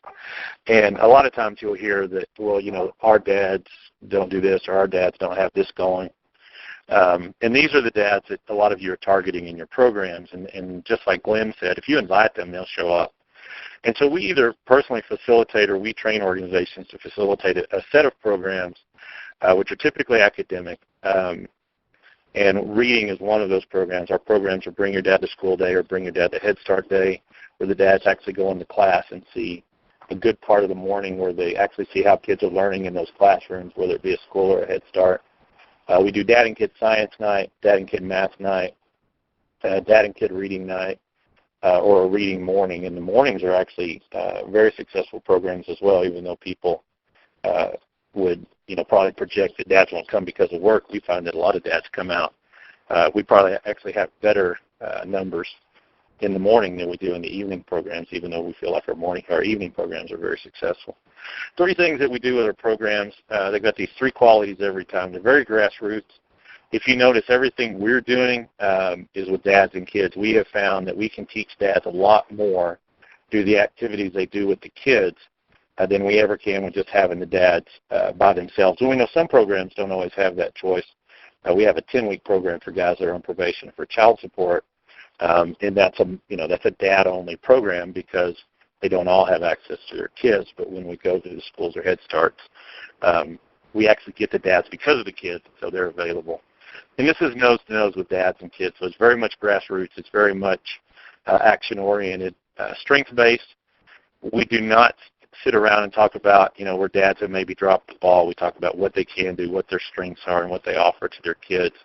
And a lot of times you'll hear that, well, our dads don't do this, or our dads don't have this going. And these are the dads that a lot of you are targeting in your programs. And just like Glenn said, if you invite them, they'll show up. And so we either personally facilitate or we train organizations to facilitate a set of programs which are typically academic. And reading is one of those programs. Our programs are Bring Your Dad to School Day or Bring Your Dad to Head Start Day, where the dads actually go into class and see a good part of the morning where they actually see how kids are learning in those classrooms, whether it be a school or a Head Start. We do Dad and Kid Science Night, Dad and Kid Math Night, Dad and Kid Reading Night, or a reading morning. And the mornings are actually very successful programs as well, even though people would probably project that dads won't come because of work. We find that a lot of dads come out. We probably actually have better numbers in the morning than we do in the evening programs, even though we feel like our evening programs are very successful. 3 things that we do with our programs. They've got these 3 qualities every time. They're very grassroots. if you notice, everything we're doing is with dads and kids. We have found that we can teach dads a lot more through the activities they do with the kids than we ever can with just having the dads by themselves. And we know some programs don't always have that choice. We have a 10-week program for guys that are on probation for child support, and that's a dad-only program because they don't all have access to their kids. But when we go to the schools or Head Starts, we actually get the dads because of the kids, so they're available. And this is nose-to-nose with dads and kids, so it's very much grassroots. It's very much action-oriented, strength-based. We do not sit around and talk about, where dads have maybe dropped the ball. We talk about what they can do, what their strengths are, and what they offer to their kids.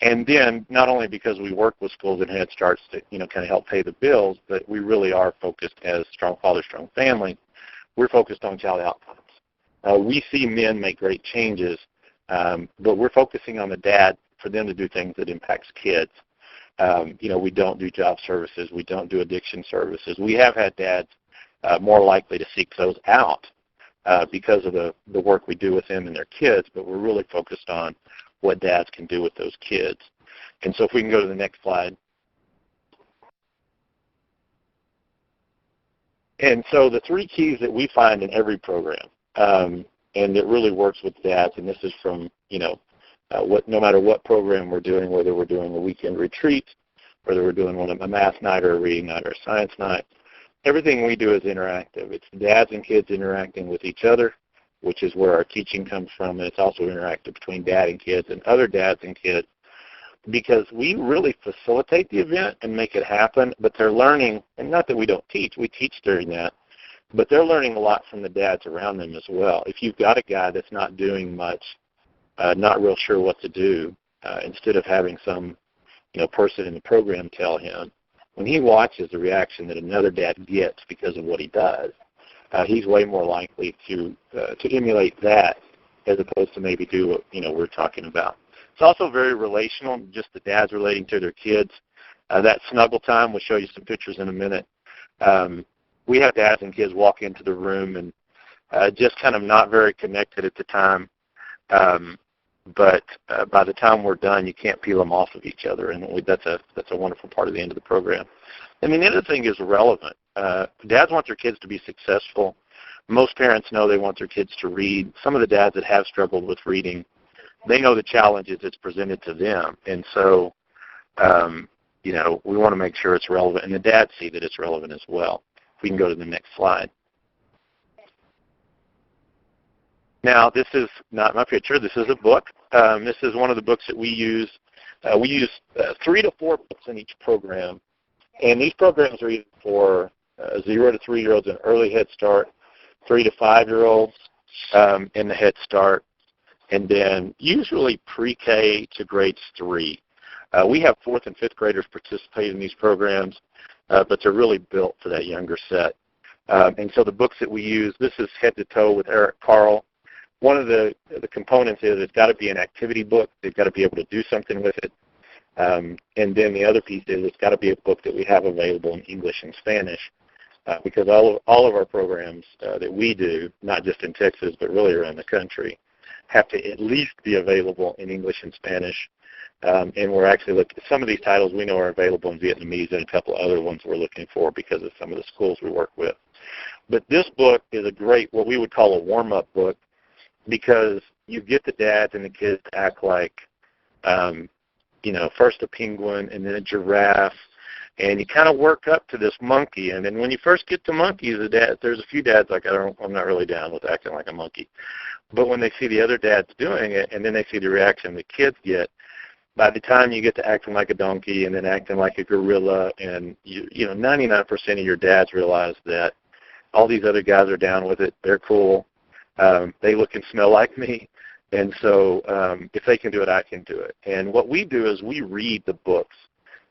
And then not only because we work with schools and Head Starts to, kind of help pay the bills, but we really are focused as Strong Father, Strong Family. We're focused on child outcomes. We see men make great changes, but we're focusing on the dad for them to do things that impacts kids. We don't do job services. We don't do addiction services. We have had dads more likely to seek those out because of the work we do with them and their kids, but we're really focused on what dads can do with those kids. And so if we can go to the next slide. And so the three keys that we find in every program, and it really works with dads, and this is from, no matter what program we're doing, whether we're doing a weekend retreat, whether we're doing a math night or a reading night or a science night, everything we do is interactive. It's dads and kids interacting with each other, which is where our teaching comes from, and it's also interactive between dad and kids and other dads and kids, because we really facilitate the event and make it happen, but they're learning, and not that we don't teach, we teach during that, but they're learning a lot from the dads around them as well. If you've got a guy that's not doing much, not real sure what to do, instead of having some person in the program tell him, when he watches the reaction that another dad gets because of what he does, he's way more likely to emulate that as opposed to maybe do what we're talking about. It's also very relational, just the dads relating to their kids. That snuggle time, we'll show you some pictures in a minute. We have dads and kids walk into the room and just kind of not very connected at the time. But by the time we're done, you can't peel them off of each other, and that's a wonderful part of the end of the program. And the other thing is relevant. Dads want their kids to be successful. Most parents know they want their kids to read. Some of the dads that have struggled with reading, they know the challenges that's presented to them, and so we want to make sure it's relevant, and the dads see that it's relevant as well. If we can go to the next slide. Now, this is not my picture. This is a book. This is one of the books that we use. We use 3 to 4 books in each program, and these programs are either for 0 to 3-year-olds in early Head Start, 3 to 5-year-olds in the Head Start, and then usually pre-K to grades 3. We have 4th and 5th graders participate in these programs, but they're really built for that younger set. And so the books that we use, this is Head to Toe with Eric Carl. One of the components is it's got to be an activity book. They've got to be able to do something with it. And then the other piece is it's got to be a book that we have available in English and Spanish, because all of our programs that we do, not just in Texas but really around the country, have to at least be available in English and Spanish. And we're actually looking, some of these titles we know are available in Vietnamese, and a couple of other ones we're looking for because of some of the schools we work with. But this book is a great, what we would call a warm-up book, because you get the dads and the kids to act like, first a penguin and then a giraffe, and you kind of work up to this monkey. And then when you first get to monkeys, there's a few dads like, I'm not really down with acting like a monkey. But when they see the other dads doing it, and then they see the reaction the kids get, by the time you get to acting like a donkey and then acting like a gorilla, and 99% of your dads realize that all these other guys are down with it, they're cool, they look and smell like me, and so if they can do it, I can do it. And what we do is we read the books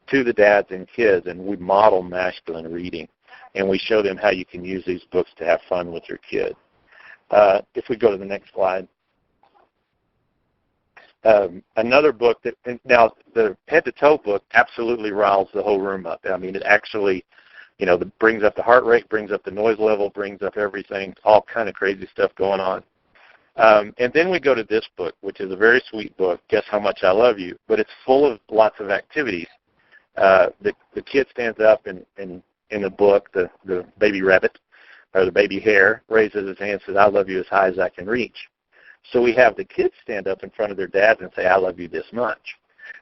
to the dads and kids, and we model masculine reading, and we show them how you can use these books to have fun with your kids. If we go to the next slide. Another book that, now the Head to Toe book absolutely riles the whole room up. I mean, it actually, brings up the heart rate, brings up the noise level, brings up everything, all kind of crazy stuff going on. And then we go to this book, which is a very sweet book, Guess How Much I Love You, but it's full of lots of activities. The kid stands up in the book, the baby rabbit, or the baby hare, raises his hand and says, I love you as high as I can reach. So we have the kids stand up in front of their dads and say, I love you this much.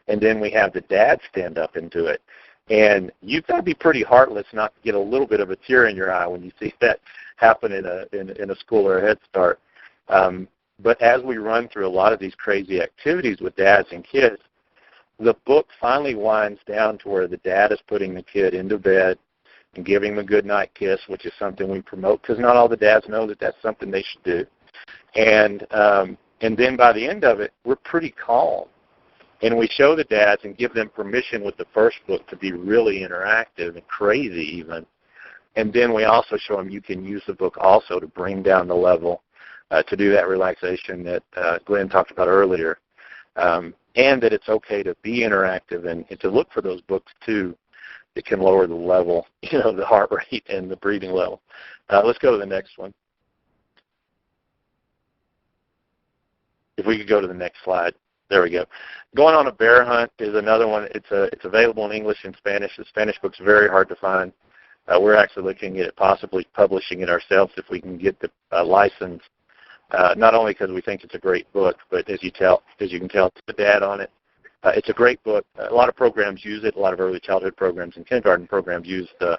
And then we have the dad stand up and do it. And you've got to be pretty heartless not to get a little bit of a tear in your eye when you see that happen in a school or a Head Start. But as we run through a lot of these crazy activities with dads and kids, the book finally winds down to where the dad is putting the kid into bed and giving him a good night kiss, which is something we promote because not all the dads know that that's something they should do. And then by the end of it, we're pretty calm. And we show the dads and give them permission with the first book to be really interactive and crazy even. And then we also show them you can use the book also to bring down the level, to do that relaxation that Glenn talked about earlier. And that it's okay to be interactive and to look for those books too that can lower the level, the heart rate and the breathing level. Let's go to the next one. If we could go to the next slide. There we go. Going on a bear hunt is another one. It's available in English and Spanish. The Spanish book's very hard to find. We're actually looking at possibly publishing it ourselves if we can get the license. Not only because we think it's a great book, but as you can tell, the dad on it. It's a great book. A lot of programs use it. A lot of early childhood programs and kindergarten programs use the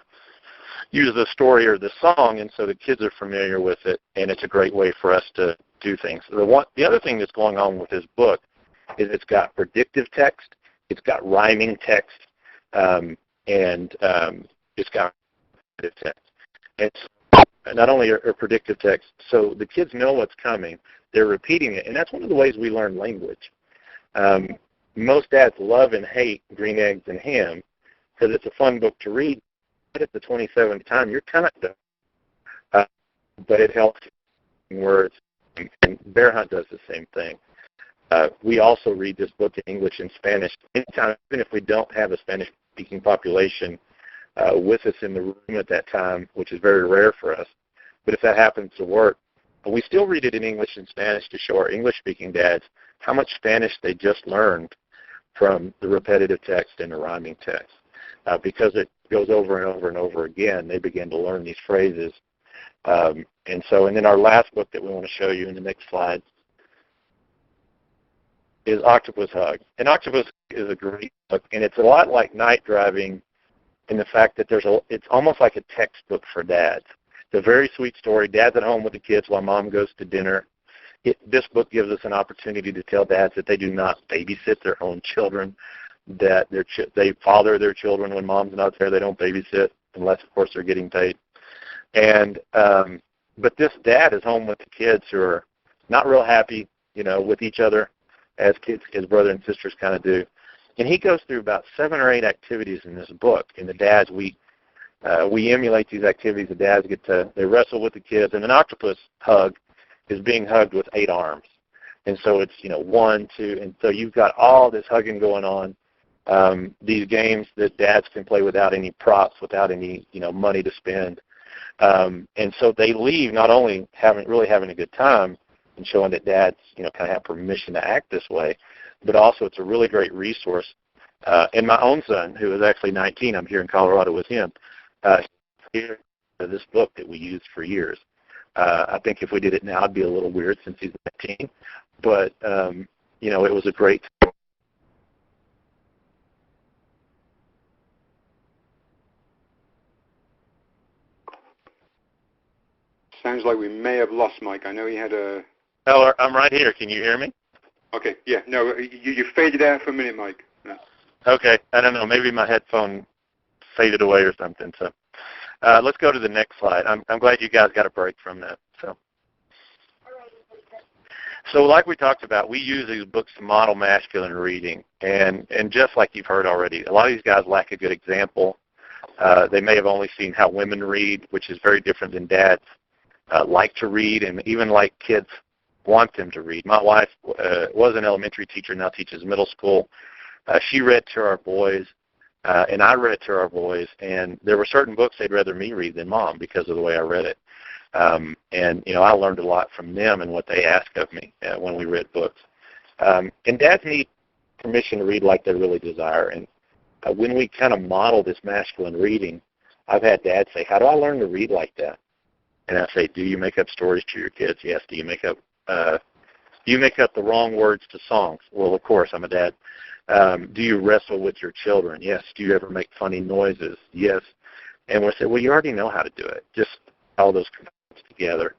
story or the song, and so the kids are familiar with it, and it's a great way for us to do things. The other thing that's going on with this book is it's got predictive text, it's got rhyming text, and it's got predictive text. And not only are predictive text, so the kids know what's coming, they're repeating it, and that's one of the ways we learn language. Most dads love and hate Green Eggs and Ham because it's a fun book to read. But at the 27th time, you're kind of done. But it helps in words, and Bear Hunt does the same thing. We also read this book in English and Spanish. Anytime, even if we don't have a Spanish-speaking population with us in the room at that time, which is very rare for us, but if that happens to work, we still read it in English and Spanish to show our English-speaking dads how much Spanish they just learned from the repetitive text and the rhyming text. Because it goes over and over and over again, they begin to learn these phrases. And then our last book that we want to show you in the next slide is Octopus Hug. And Octopus is a great book, and it's a lot like Night Driving in the fact that it's almost like a textbook for dads. It's a very sweet story. Dad's at home with the kids while mom goes to dinner. This book gives us an opportunity to tell dads that they do not babysit their own children, that they father their children when mom's not there. They don't babysit unless, of course, they're getting paid. And but this dad is home with the kids who are not real happy, with each other, as kids, his brother and sisters kind of do. And he goes through about 7 or 8 activities in this book. And the dads, we emulate these activities. The dads they wrestle with the kids. And an octopus hug is being hugged with 8 arms. And so it's, 1, 2, and so you've got all this hugging going on. These games that dads can play without any props, without any, money to spend. And so they leave not only really having a good time and showing that dads, kind of have permission to act this way, but also it's a really great resource. And my own son, who is actually 19, I'm here in Colorado with him, this book that we used for years. I think if we did it now, it'd be a little weird since he's 19. But, it was a great time. Sounds like we may have lost Mike. I know he had a... Oh, I'm right here. Can you hear me? Okay, yeah. No, you faded out for a minute, Mike. No. Okay. I don't know. Maybe my headphone faded away or something. So let's go to the next slide. I'm glad you guys got a break from that. So like we talked about, we use these books to model masculine reading. And just like you've heard already, a lot of these guys lack a good example. They may have only seen how women read, which is very different than dads like to read, and even like kids want them to read. My wife was an elementary teacher, now teaches middle school. She read to our boys, and I read to our boys, and there were certain books they'd rather me read than mom because of the way I read it. And, I learned a lot from them and what they asked of me when we read books. And dads need permission to read like they really desire. And when we kind of model this masculine reading, I've had dads say, how do I learn to read like that? And I say, do you make up stories to your kids? Yes. Do you make up the wrong words to songs? Well, of course, I'm a dad. Do you wrestle with your children? Yes. Do you ever make funny noises? Yes. And we'll say, well, you already know how to do it. Just all those components together.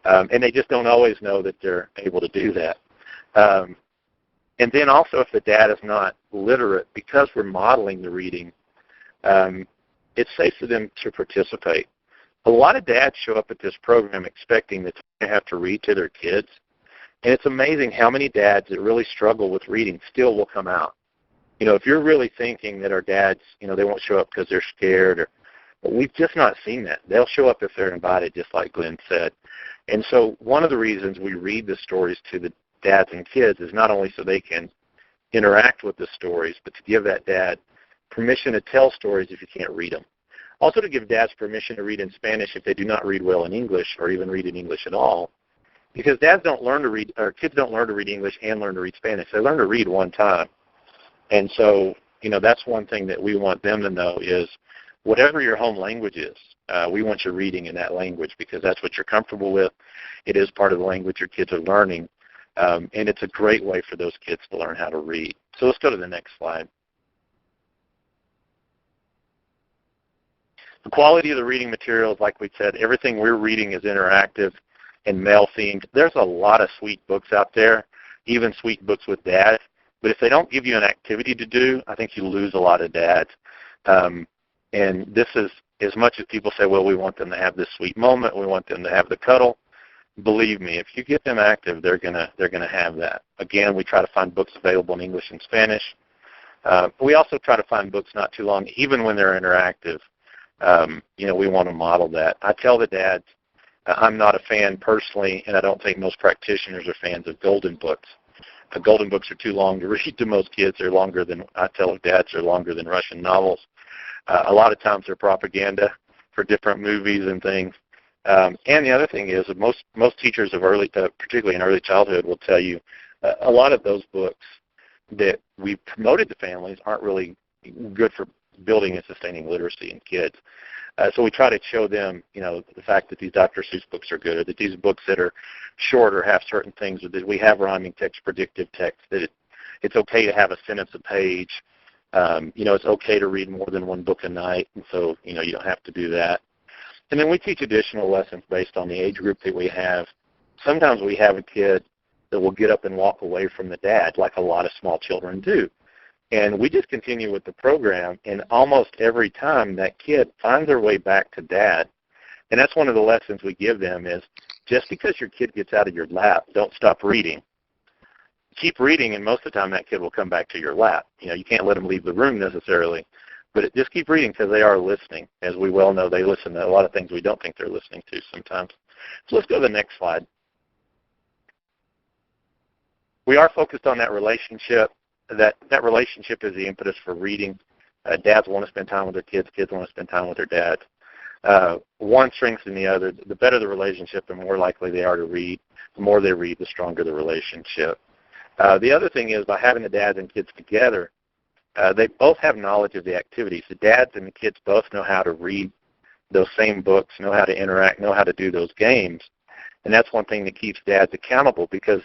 And they just don't always know that they're able to do that. And then also if the dad is not literate, because we're modeling the reading, it's safe for them to participate. A lot of dads show up at this program expecting that they have to read to their kids. And it's amazing how many dads that really struggle with reading still will come out. If you're really thinking that our dads, they won't show up because they're scared, but we've just not seen that. They'll show up if they're invited, just like Glenn said. And so one of the reasons we read the stories to the dads and kids is not only so they can interact with the stories, but to give that dad permission to tell stories if you can't read them. Also to give dads permission to read in Spanish if they do not read well in English or even read in English at all. Because dads don't learn to read, or kids don't learn to read English and learn to read Spanish. They learn to read one time. And so, that's one thing that we want them to know is whatever your home language is, we want you reading in that language because that's what you're comfortable with. It is part of the language your kids are learning. And it's a great way for those kids to learn how to read. So let's go to the next slide. The quality of the reading materials, like we said, everything we're reading is interactive and male-themed. There's a lot of sweet books out there, even sweet books with dads. But if they don't give you an activity to do, I think you lose a lot of dads. And this is, as much as people say, well, we want them to have this sweet moment, we want them to have the cuddle. Believe me, if you get them active, they're gonna have that. Again, we try to find books available in English and Spanish. We also try to find books not too long, even when they're interactive. We want to model that. I tell the dads, I'm not a fan personally, and I don't think most practitioners are fans of golden books. Golden books are too long to read to most kids. They're longer than, I tell dads, they're longer than Russian novels. A lot of times they're propaganda for different movies and things. And the other thing is that most teachers of particularly in early childhood, will tell you a lot of those books that we promoted to families aren't really good for building and sustaining literacy in kids. So we try to show them, the fact that these Dr. Seuss books are good, or that these books that are short or have certain things, or that we have rhyming text, predictive text, that it's okay to have a sentence a page. It's okay to read more than one book a night, and so, you don't have to do that. And then we teach additional lessons based on the age group that we have. Sometimes we have a kid that will get up and walk away from the dad, like a lot of small children do. And we just continue with the program, and almost every time that kid finds their way back to dad. And that's one of the lessons we give them is just because your kid gets out of your lap, don't stop reading. Keep reading, and most of the time that kid will come back to your lap. You can't let them leave the room necessarily, but just keep reading because they are listening. As we well know, they listen to a lot of things we don't think they're listening to sometimes. So let's go to the next slide. We are focused on that relationship. That relationship is the impetus for reading. Dads want to spend time with their kids. Kids want to spend time with their dads. One strengthens the other. The better the relationship, the more likely they are to read. The more they read, the stronger the relationship. The other thing is by having the dads and kids together, they both have knowledge of the activities. The dads and the kids both know how to read those same books, know how to interact, know how to do those games. And that's one thing that keeps dads accountable because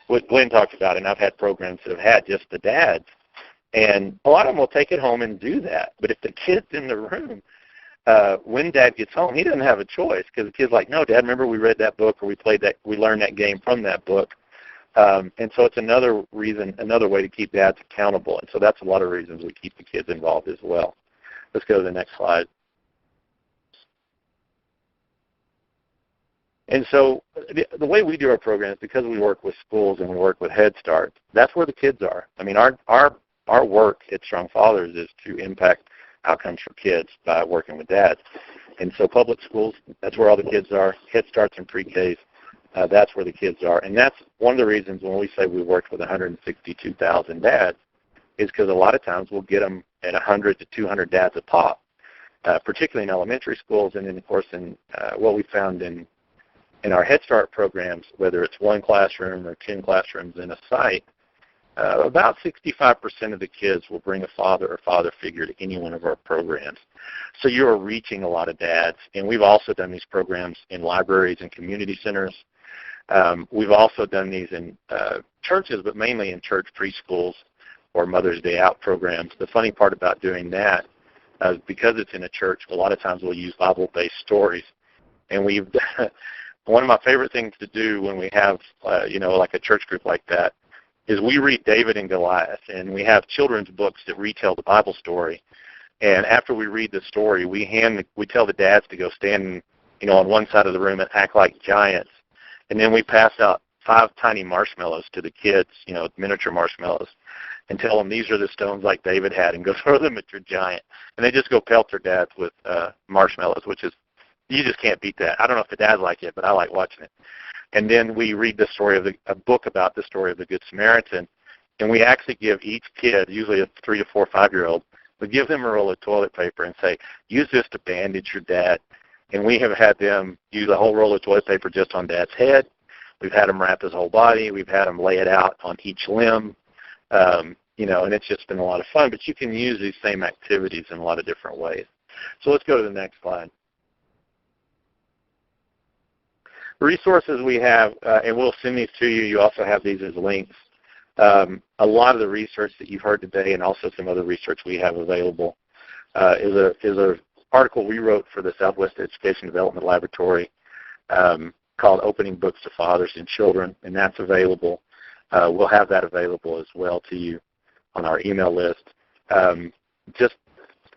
what Glenn talked about, and I've had programs that have had just the dads, and a lot of them will take it home and do that. But if the kid's in the room, when dad gets home, he doesn't have a choice because the kid's like, no, Dad, remember we read that book or we learned that game from that book. And so it's another way to keep dads accountable. And so that's a lot of reasons we keep the kids involved as well. Let's go to the next slide. And so the way we do our program is because we work with schools and we work with Head Start, that's where the kids are. I mean, our work at Strong Fathers is to impact outcomes for kids by working with dads. And so public schools, that's where all the kids are. Head Starts and pre-Ks, that's where the kids are. And that's one of the reasons when we say we worked with 162,000 dads is because a lot of times we'll get them at 100 to 200 dads a pop. particularly in elementary schools, and then, of course, in what we found in our Head Start programs, whether it's one classroom or 10 classrooms in a site, about 65% of the kids will bring a father or father figure to any one of our programs. So you're reaching a lot of dads. And we've also done these programs in libraries and community centers. We've also done these in churches, but mainly in church preschools or Mother's Day Out programs. The funny part about doing that is because it's in a church, a lot of times we'll use Bible-based stories. And we've one of my favorite things to do when we have, like a church group like that, is we read David and Goliath, and we have children's books that retell the Bible story. And after we read the story, we tell the dads to go stand, on one side of the room and act like giants. And then we pass out 5 tiny marshmallows to the kids, miniature marshmallows, and tell them these are the stones like David had, and go throw them at your giant. And they just go pelt their dads with marshmallows, which is, you just can't beat that. I don't know if the dads like it, but I like watching it. And then we read the story of a book about the story of the Good Samaritan, and we actually give each kid, usually a 3 to 4, 5-year-old, we give them a roll of toilet paper and say, use this to bandage your dad. And we have had them use a whole roll of toilet paper just on Dad's head. We've had them wrap his whole body. We've had them lay it out on each limb. And it's just been a lot of fun. But you can use these same activities in a lot of different ways. So let's go to the next slide. Resources we have, and we'll send these to you. You also have these as links. A lot of the research that you've heard today, and also some other research we have available, is a article we wrote for the Southwest Education Development Laboratory called Opening Books to Fathers and Children, and that's available. We'll have that available as well to you on our email list. Just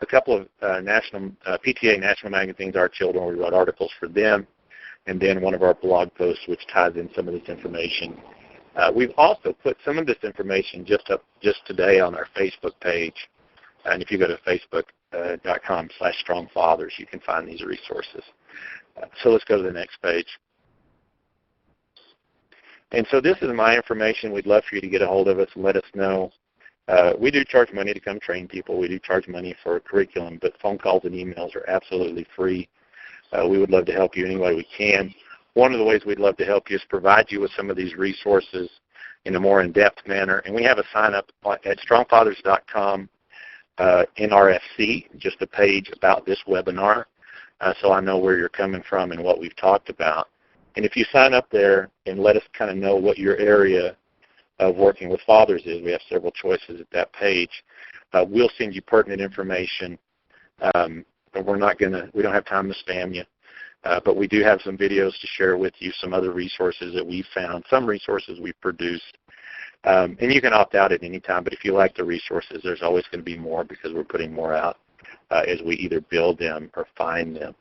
a couple of national PTA national magazines, Our Children, we wrote articles for them, and then one of our blog posts which ties in some of this information. We've also put some of this information just today on our Facebook page, and if you go to facebook.com/strongfathers, you can find these resources. So let's go to the next page. And so this is my information. We'd love for you to get a hold of us and let us know. We do charge money to come train people. We do charge money for a curriculum, but phone calls and emails are absolutely free. We would love to help you any way we can. One of the ways we'd love to help you is provide you with some of these resources in a more in-depth manner. And we have a sign-up at strongfathers.com, NRFC, just a page about this webinar, so I know where you're coming from and what we've talked about. And if you sign up there and let us kind of know what your area of working with fathers is, we have several choices at that page. We'll send you pertinent information. But we don't have time to spam you. But we do have some videos to share with you, some other resources that we've found, some resources we've produced. And you can opt out at any time, but if you like the resources, there's always going to be more because we're putting more out as we either build them or find them.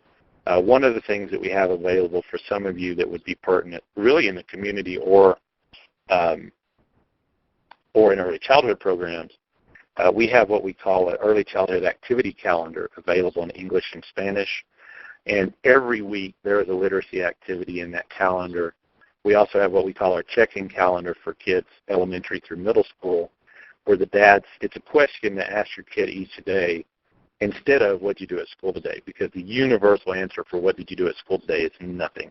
One of the things that we have available for some of you that would be pertinent, really in the community or in early childhood programs, we have what we call an early childhood activity calendar available in English and Spanish. And every week there is a literacy activity in that calendar. We also have what we call our check-in calendar for kids elementary through middle school, where the dads, it's a question to ask your kid each day instead of what did you do at school today, because the universal answer for what did you do at school today is nothing.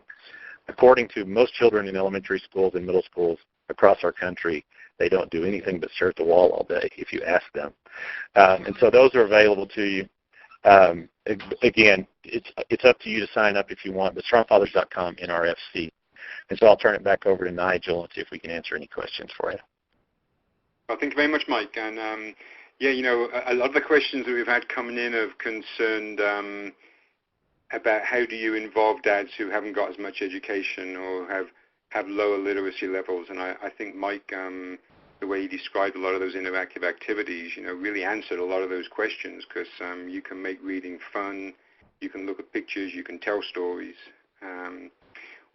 According to most children in elementary schools and middle schools across our country, they don't do anything but stare at the wall all day if you ask them. And so those are available to you. Again, it's up to you to sign up if you want, but strongfathers.com, NRFC. And so I'll turn it back over to Nigel and see if we can answer any questions for you. Well, thank you very much, Mike. And a lot of the questions that we've had coming in have concerned about how do you involve dads who haven't got as much education or have lower literacy levels. And I think Mike, the way he described a lot of those interactive activities, really answered a lot of those questions, because you can make reading fun, you can look at pictures, you can tell stories.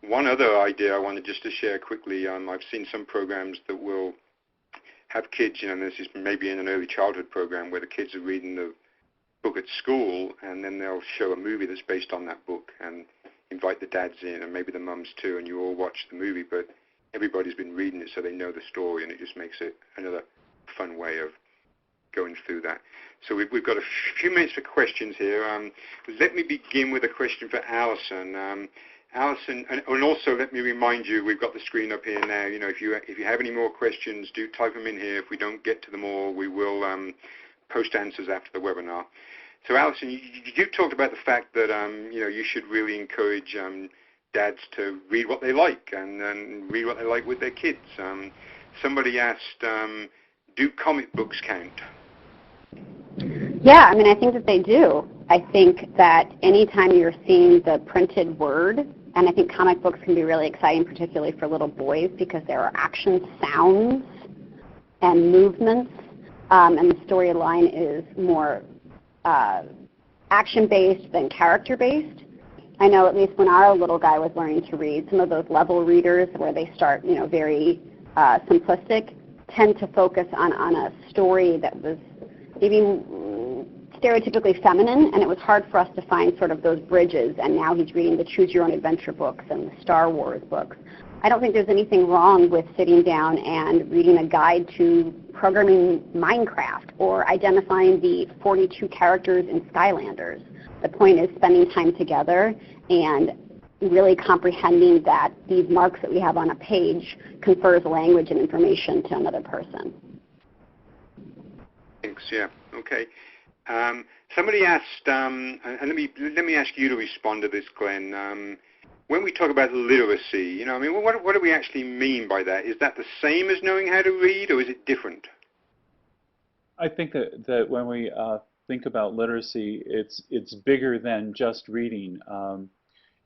One other idea I wanted just to share quickly, I've seen some programs that will have kids, and this is maybe in an early childhood program where the kids are reading the book at school, and then they'll show a movie that's based on that book and invite the dads in and maybe the mums too, and you all watch the movie, but everybody's been reading it so they know the story, and it just makes it another fun way of going through that. So we've got a few minutes for questions here. Let me begin with a question for Alison. Alison, and also let me remind you, we've got the screen up here now. You know, if you have any more questions, do type them in here. If we don't get to them all, we will post answers after the webinar. So Alison, you talked about the fact that you know, you should really encourage dads to read what they like and read what they like with their kids. Somebody asked, do comic books count? Yeah, I mean, I think that they do. I think that anytime you're seeing the printed word, and I think comic books can be really exciting, particularly for little boys, because there are action sounds and movements, and the storyline is more action-based than character-based. I know at least when our little guy was learning to read, some of those level readers where they start, you know, very simplistic, tend to focus on a story that was maybe stereotypically feminine, and it was hard for us to find sort of those bridges, and now he's reading the Choose Your Own Adventure books and the Star Wars books. I don't think there's anything wrong with sitting down and reading a guide to programming Minecraft or identifying the 42 characters in Skylanders. The point is spending time together and really comprehending that these marks that we have on a page confers language and information to another person. Thanks. Yeah. Okay. Somebody asked, and let me ask you to respond to this, Glenn. When we talk about literacy, you know, I mean, what do we actually mean by that? Is that the same as knowing how to read, or is it different? I think that when we think about literacy, it's bigger than just reading.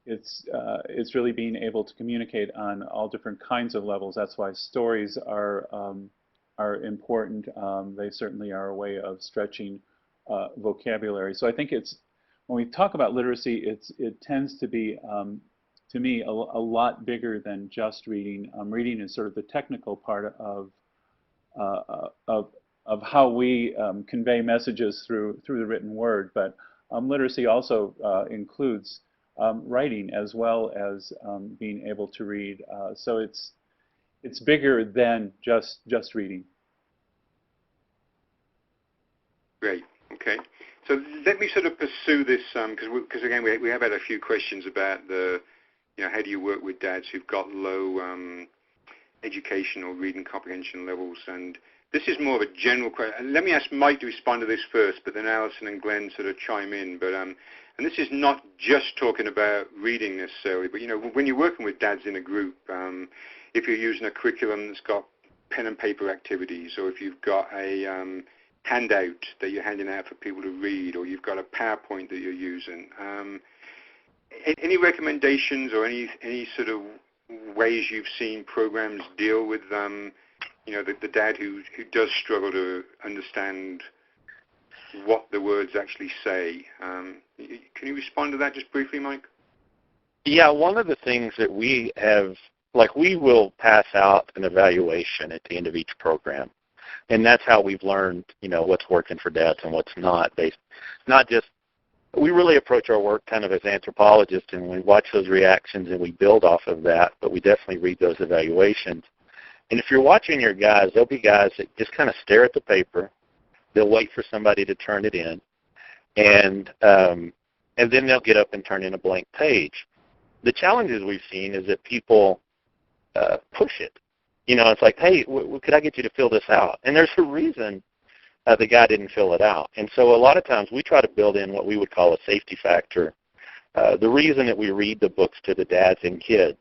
It's really being able to communicate on all different kinds of levels. That's why stories are important. They certainly are a way of stretching vocabulary. So I think when we talk about literacy, it tends to be, to me, a lot bigger than just reading. Reading is sort of the technical part of how we convey messages through the written word, but literacy also includes writing as well as being able to read. So it's bigger than just reading. Great. Okay. So let me sort of pursue this because again we have had a few questions about how do you work with dads who've got low educational reading comprehension levels, and this is more of a general question. Let me ask Mike to respond to this first, but then Alison and Glenn sort of chime in. But and this is not just talking about reading necessarily, but when you're working with dads in a group, if you're using a curriculum that's got pen and paper activities, or if you've got a handout that you're handing out for people to read, or you've got a PowerPoint that you're using, any recommendations or any sort of ways you've seen programs deal with the dad who does struggle to understand what the words actually say? Can you respond to that just briefly, Mike? Yeah, one of the things that we have, we will pass out an evaluation at the end of each program. And that's how we've learned, what's working for dads and what's not. We really approach our work kind of as anthropologists, and we watch those reactions and we build off of that, but we definitely read those evaluations. And if you're watching your guys, there'll be guys that just kind of stare at the paper. They'll wait for somebody to turn it in, and then they'll get up and turn in a blank page. The challenges we've seen is that people push it. It's like, hey, could I get you to fill this out? And there's a reason the guy didn't fill it out. And so a lot of times we try to build in what we would call a safety factor. The reason that we read the books to the dads and kids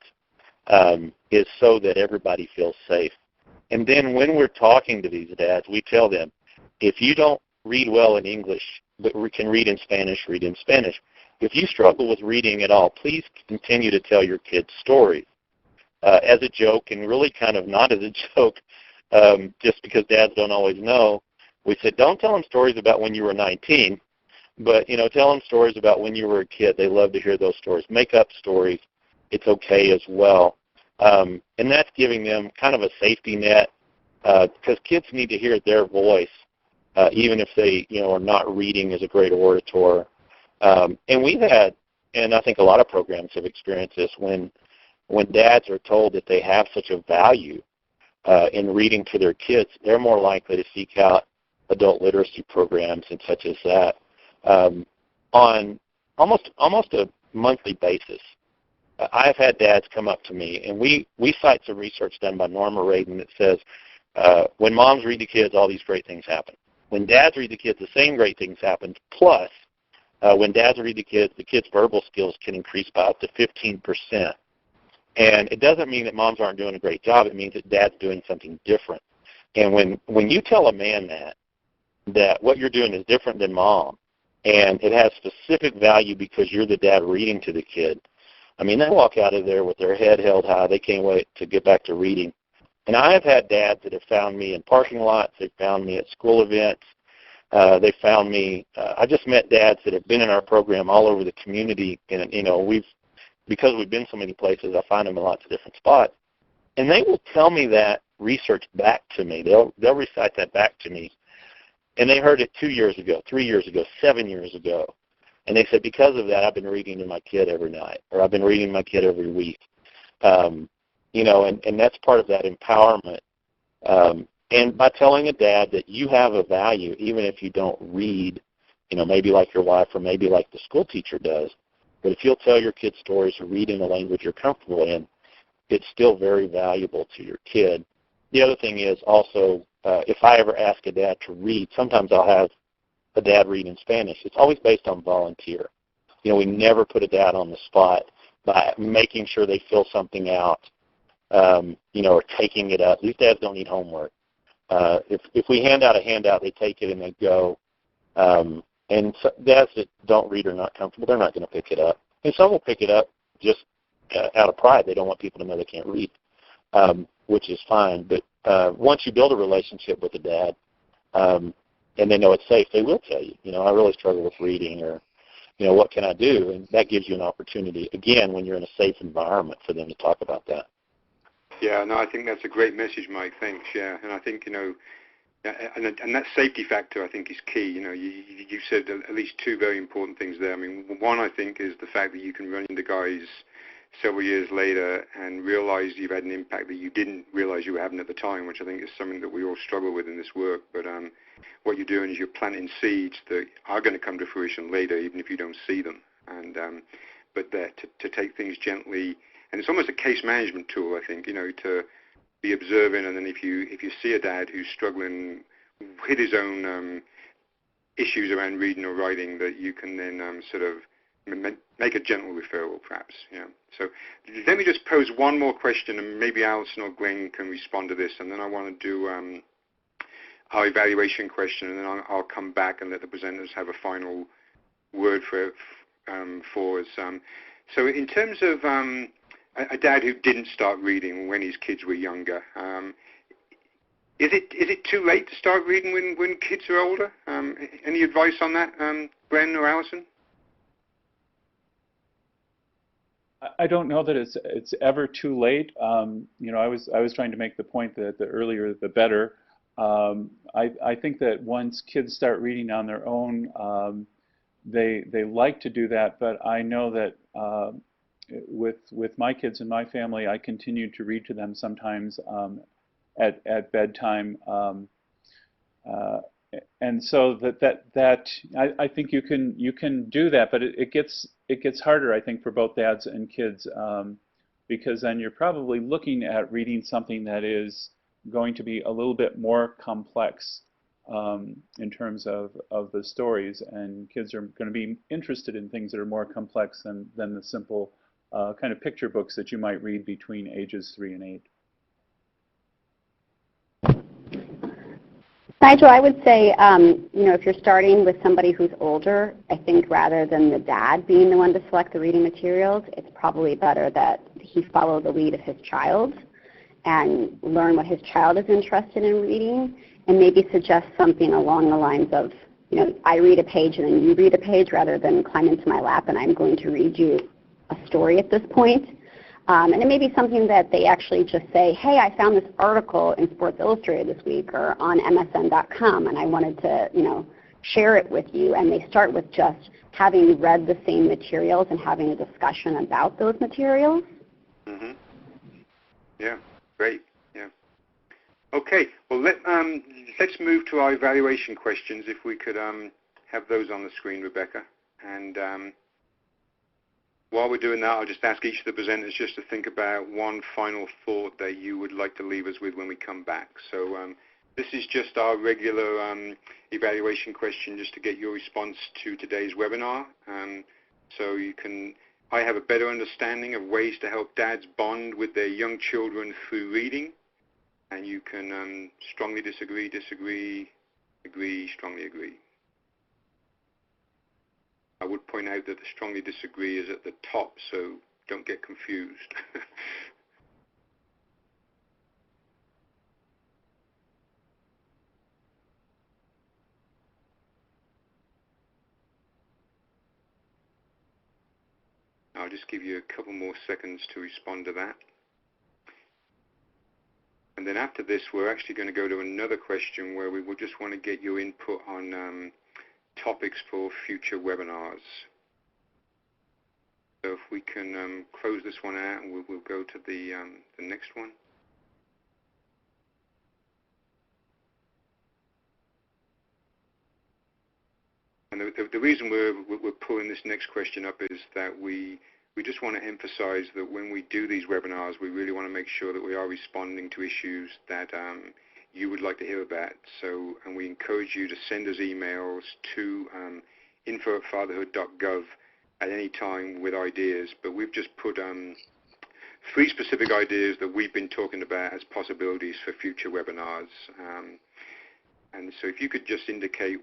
is so that everybody feels safe. And then when we're talking to these dads, we tell them, if you don't read well in English, but we can read in Spanish, read in Spanish. If you struggle with reading at all, please continue to tell your kids stories. As a joke, and really kind of not as a joke, just because dads don't always know, we said, don't tell them stories about when you were 19, but, tell them stories about when you were a kid. They love to hear those stories. Make up stories. It's okay as well. And that's giving them kind of a safety net, because kids need to hear their voice, even if they, are not reading as a great orator. And we've had, and I think a lot of programs have experienced this, when dads are told that they have such a value in reading to their kids, they're more likely to seek out adult literacy programs and such as that on almost a monthly basis. I've had dads come up to me, and we cite some research done by Norma Radin that says when moms read to kids, all these great things happen. When dads read to kids, the same great things happen. Plus, when dads read to kids, the kids' verbal skills can increase by up to 15%. And it doesn't mean that moms aren't doing a great job. It means that dad's doing something different. And when you tell a man that what you're doing is different than mom, and it has specific value because you're the dad reading to the kid, I mean, they walk out of there with their head held high. They can't wait to get back to reading. And I have had dads that have found me in parking lots. They've found me at school events. They found me. I just met dads that have been in our program all over the community, and because we've been so many places, I find them in lots of different spots. And they will tell me that research back to me. They'll recite that back to me. And they heard it 2 years ago, 3 years ago, 7 years ago. And they said, because of that, I've been reading to my kid every night, or I've been reading to my kid every week. And that's part of that empowerment. And by telling a dad that you have a value, even if you don't read, maybe like your wife or maybe like the school teacher does, but if you'll tell your kid stories or read in a language you're comfortable in, it's still very valuable to your kid. The other thing is also, if I ever ask a dad to read, sometimes I'll have a dad read in Spanish. It's always based on volunteer. We never put a dad on the spot by making sure they fill something out, or taking it up. These dads don't need homework. If we hand out a handout, they take it and they go. And so dads that don't read or not comfortable, they're not going to pick it up. And some will pick it up just out of pride. They don't want people to know they can't read, which is fine. But once you build a relationship with a dad, and they know it's safe, they will tell you, I really struggle with reading, or, what can I do? And that gives you an opportunity, again, when you're in a safe environment for them to talk about that. Yeah, no, I think that's a great message, Mike. Thanks, yeah. And I think, and that safety factor, I think, is key. You said at least two very important things there. I mean, one, I think, is the fact that you can run into guys several years later and realize you've had an impact that you didn't realize you were having at the time, which I think is something that we all struggle with in this work. But what you're doing is you're planting seeds that are going to come to fruition later, even if you don't see them. And but to take things gently, and it's almost a case management tool, I think, to be observing, and then if you see a dad who's struggling with his own issues around reading or writing, that you can then sort of make a gentle referral, perhaps. So let me just pose one more question, and maybe Alison or Glenn can respond to this, and then I want to do our evaluation question, and then I'll come back and let the presenters have a final word for us. So in terms of a dad who didn't start reading when his kids were younger, is it too late to start reading when kids are older? Any advice on that, Glenn or Alison? I don't know that it's ever too late. I was trying to make the point that the earlier the better. I think that once kids start reading on their own, they like to do that. But I know that with my kids and my family, I continue to read to them sometimes at bedtime. And so that I think you can do that, but it gets harder, I think, for both dads and kids, because then you're probably looking at reading something that is going to be a little bit more complex in terms of the stories, and kids are going to be interested in things that are more complex than the simple kind of picture books that you might read between ages 3 and 8. Nigel, I would say, if you're starting with somebody who's older, I think rather than the dad being the one to select the reading materials, it's probably better that he follow the lead of his child and learn what his child is interested in reading, and maybe suggest something along the lines of, I read a page and then you read a page, rather than climb into my lap and I'm going to read you a story at this point. And it may be something that they actually just say, hey, I found this article in Sports Illustrated this week or on MSN.com, and I wanted to, share it with you. And they start with just having read the same materials and having a discussion about those materials. Mm-hmm. Yeah, great. Yeah. Okay, well, let's move to our evaluation questions, if we could have those on the screen, Rebecca. And while we're doing that, I'll just ask each of the presenters just to think about one final thought that you would like to leave us with when we come back. So this is just our regular evaluation question, just to get your response to today's webinar. So I have a better understanding of ways to help dads bond with their young children through reading. And you can strongly disagree, disagree, agree, strongly agree. I would point out that the strongly disagree is at the top, so don't get confused. I'll just give you a couple more seconds to respond to that. And then after this, we're actually going to go to another question where we will just want to get your input on topics for future webinars. So if we can close this one out, and we'll go to the next one. And the reason we're pulling this next question up is that we just want to emphasize that when we do these webinars, we really want to make sure that we are responding to issues that you would like to hear about. So, and we encourage you to send us emails to info@fatherhood.gov at any time with ideas. But we've just put 3 specific ideas that we've been talking about as possibilities for future webinars. And so if you could just indicate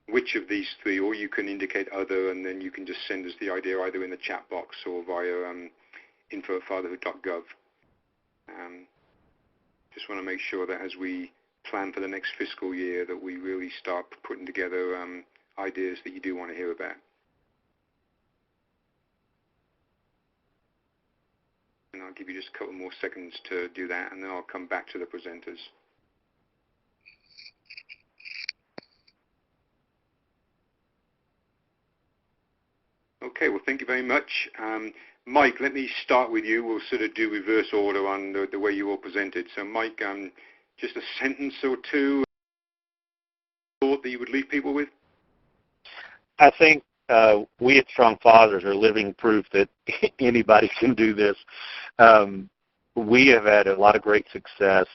which of these 3, or you can indicate other, and then you can just send us the idea either in the chat box or via info@fatherhood.gov. Just want to make sure that as we plan for the next fiscal year that we really start putting together ideas that you do want to hear about. And I'll give you just a couple more seconds to do that, and then I'll come back to the presenters. Okay, well, thank you very much. Mike, let me start with you. We'll sort of do reverse order on the way you all presented. So, Mike, just a sentence or 2 thought that you would leave people with? I think we at Strong Fathers are living proof that anybody can do this. We have had a lot of great success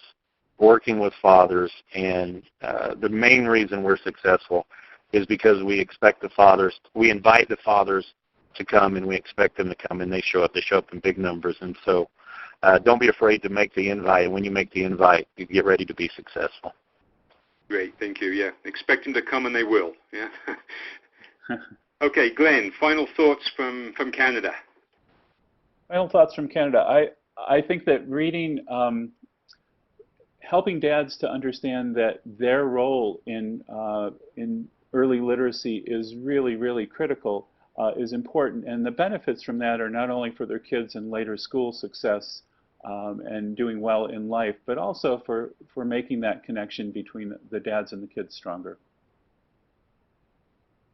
working with fathers, and the main reason we're successful is because we invite the fathers to come, and we expect them to come, and they show up in big numbers. And so don't be afraid to make the invite, and when you make the invite, you get ready to be successful. Great, thank you. Yeah, expect them to come, and they will. Yeah. Okay, Glenn, final thoughts from Canada. Final thoughts from Canada. I think that reading, helping dads to understand that their role in early literacy is really, really critical, is important. And the benefits from that are not only for their kids and later school success and doing well in life, but also for making that connection between the dads and the kids stronger.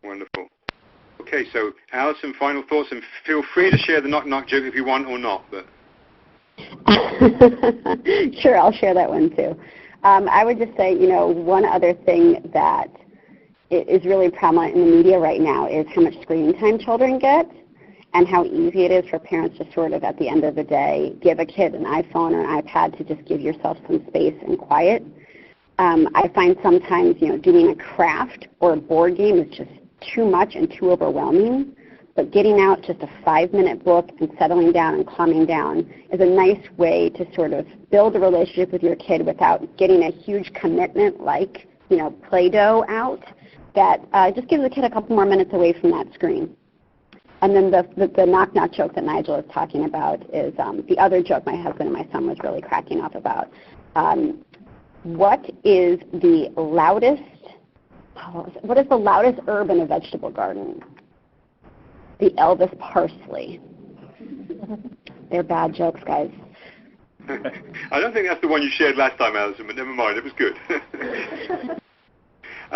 Wonderful. Okay, so Alison, final thoughts, and feel free to share the knock-knock joke if you want or not. But Sure, I'll share that one too. I would just say, one other thing that is really prevalent in the media right now is how much screen time children get, and how easy it is for parents to sort of, at the end of the day, give a kid an iPhone or an iPad to just give yourself some space and quiet. I find sometimes, doing a craft or a board game is just too much and too overwhelming. But getting out just a 5-minute book and settling down and calming down is a nice way to sort of build a relationship with your kid without getting a huge commitment like, Play-Doh out. That just gives the kid a couple more minutes away from that screen. And then the knock-knock joke that Nigel is talking about is the other joke my husband and my son was really cracking up about. What is the loudest herb in a vegetable garden? The Elvis parsley. They're bad jokes, guys. I don't think that's the one you shared last time, Alison, but never mind, it was good.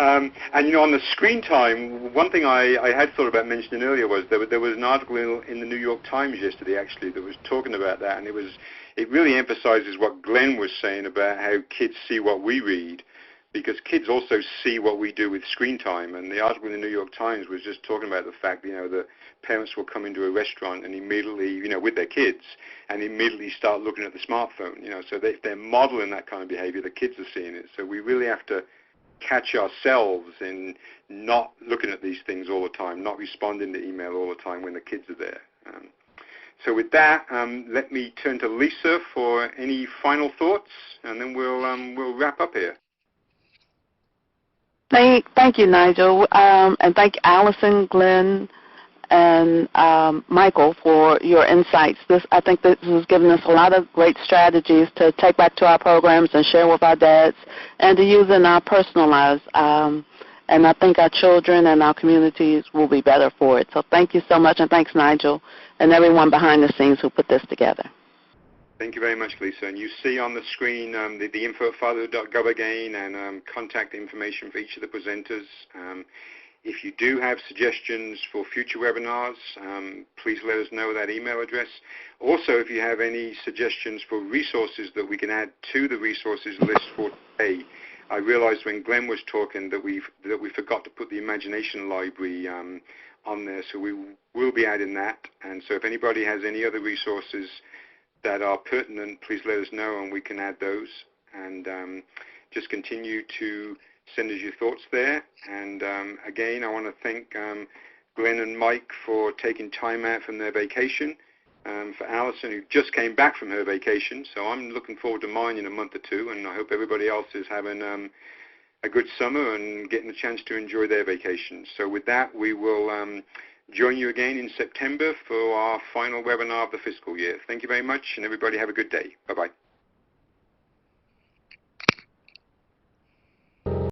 And you know, on the screen time, one thing I had thought about mentioning earlier was there was an article in the New York Times yesterday actually that was talking about that, and it really emphasizes what Glenn was saying about how kids see what we read, because kids also see what we do with screen time. And the article in the New York Times was just talking about the fact, you know, that parents will come into a restaurant and immediately, you know, with their kids, and immediately start looking at the smartphone, you know, so if they're modeling that kind of behavior, the kids are seeing it. So we really have to catch ourselves in not looking at these things all the time, not responding to email all the time when the kids are there. So with that, let me turn to Lisa for any final thoughts, and then we'll wrap up here. Thank you, Nigel, and thank Allison, Glenn, and Michael for your insights. I think this has given us a lot of great strategies to take back to our programs and share with our dads and to use in our personal lives. And I think our children and our communities will be better for it. So thank you so much, and thanks, Nigel, and everyone behind the scenes who put this together. Thank you very much, Lisa. And you see on the screen the info at fatherhood.gov again, and contact information for each of the presenters. If you do have suggestions for future webinars, please let us know that email address. Also, if you have any suggestions for resources that we can add to the resources list for today, I realized when Glenn was talking that we forgot to put the Imagination Library on there, so we will be adding that. And so if anybody has any other resources that are pertinent, please let us know and we can add those. And just continue to send us your thoughts there. And again, I want to thank Glenn and Mike for taking time out from their vacation. For Allison, who just came back from her vacation. So I'm looking forward to mine in a month or two, and I hope everybody else is having a good summer and getting a chance to enjoy their vacation. So with that, we will join you again in September for our final webinar of the fiscal year. Thank you very much, and everybody have a good day. Bye-bye.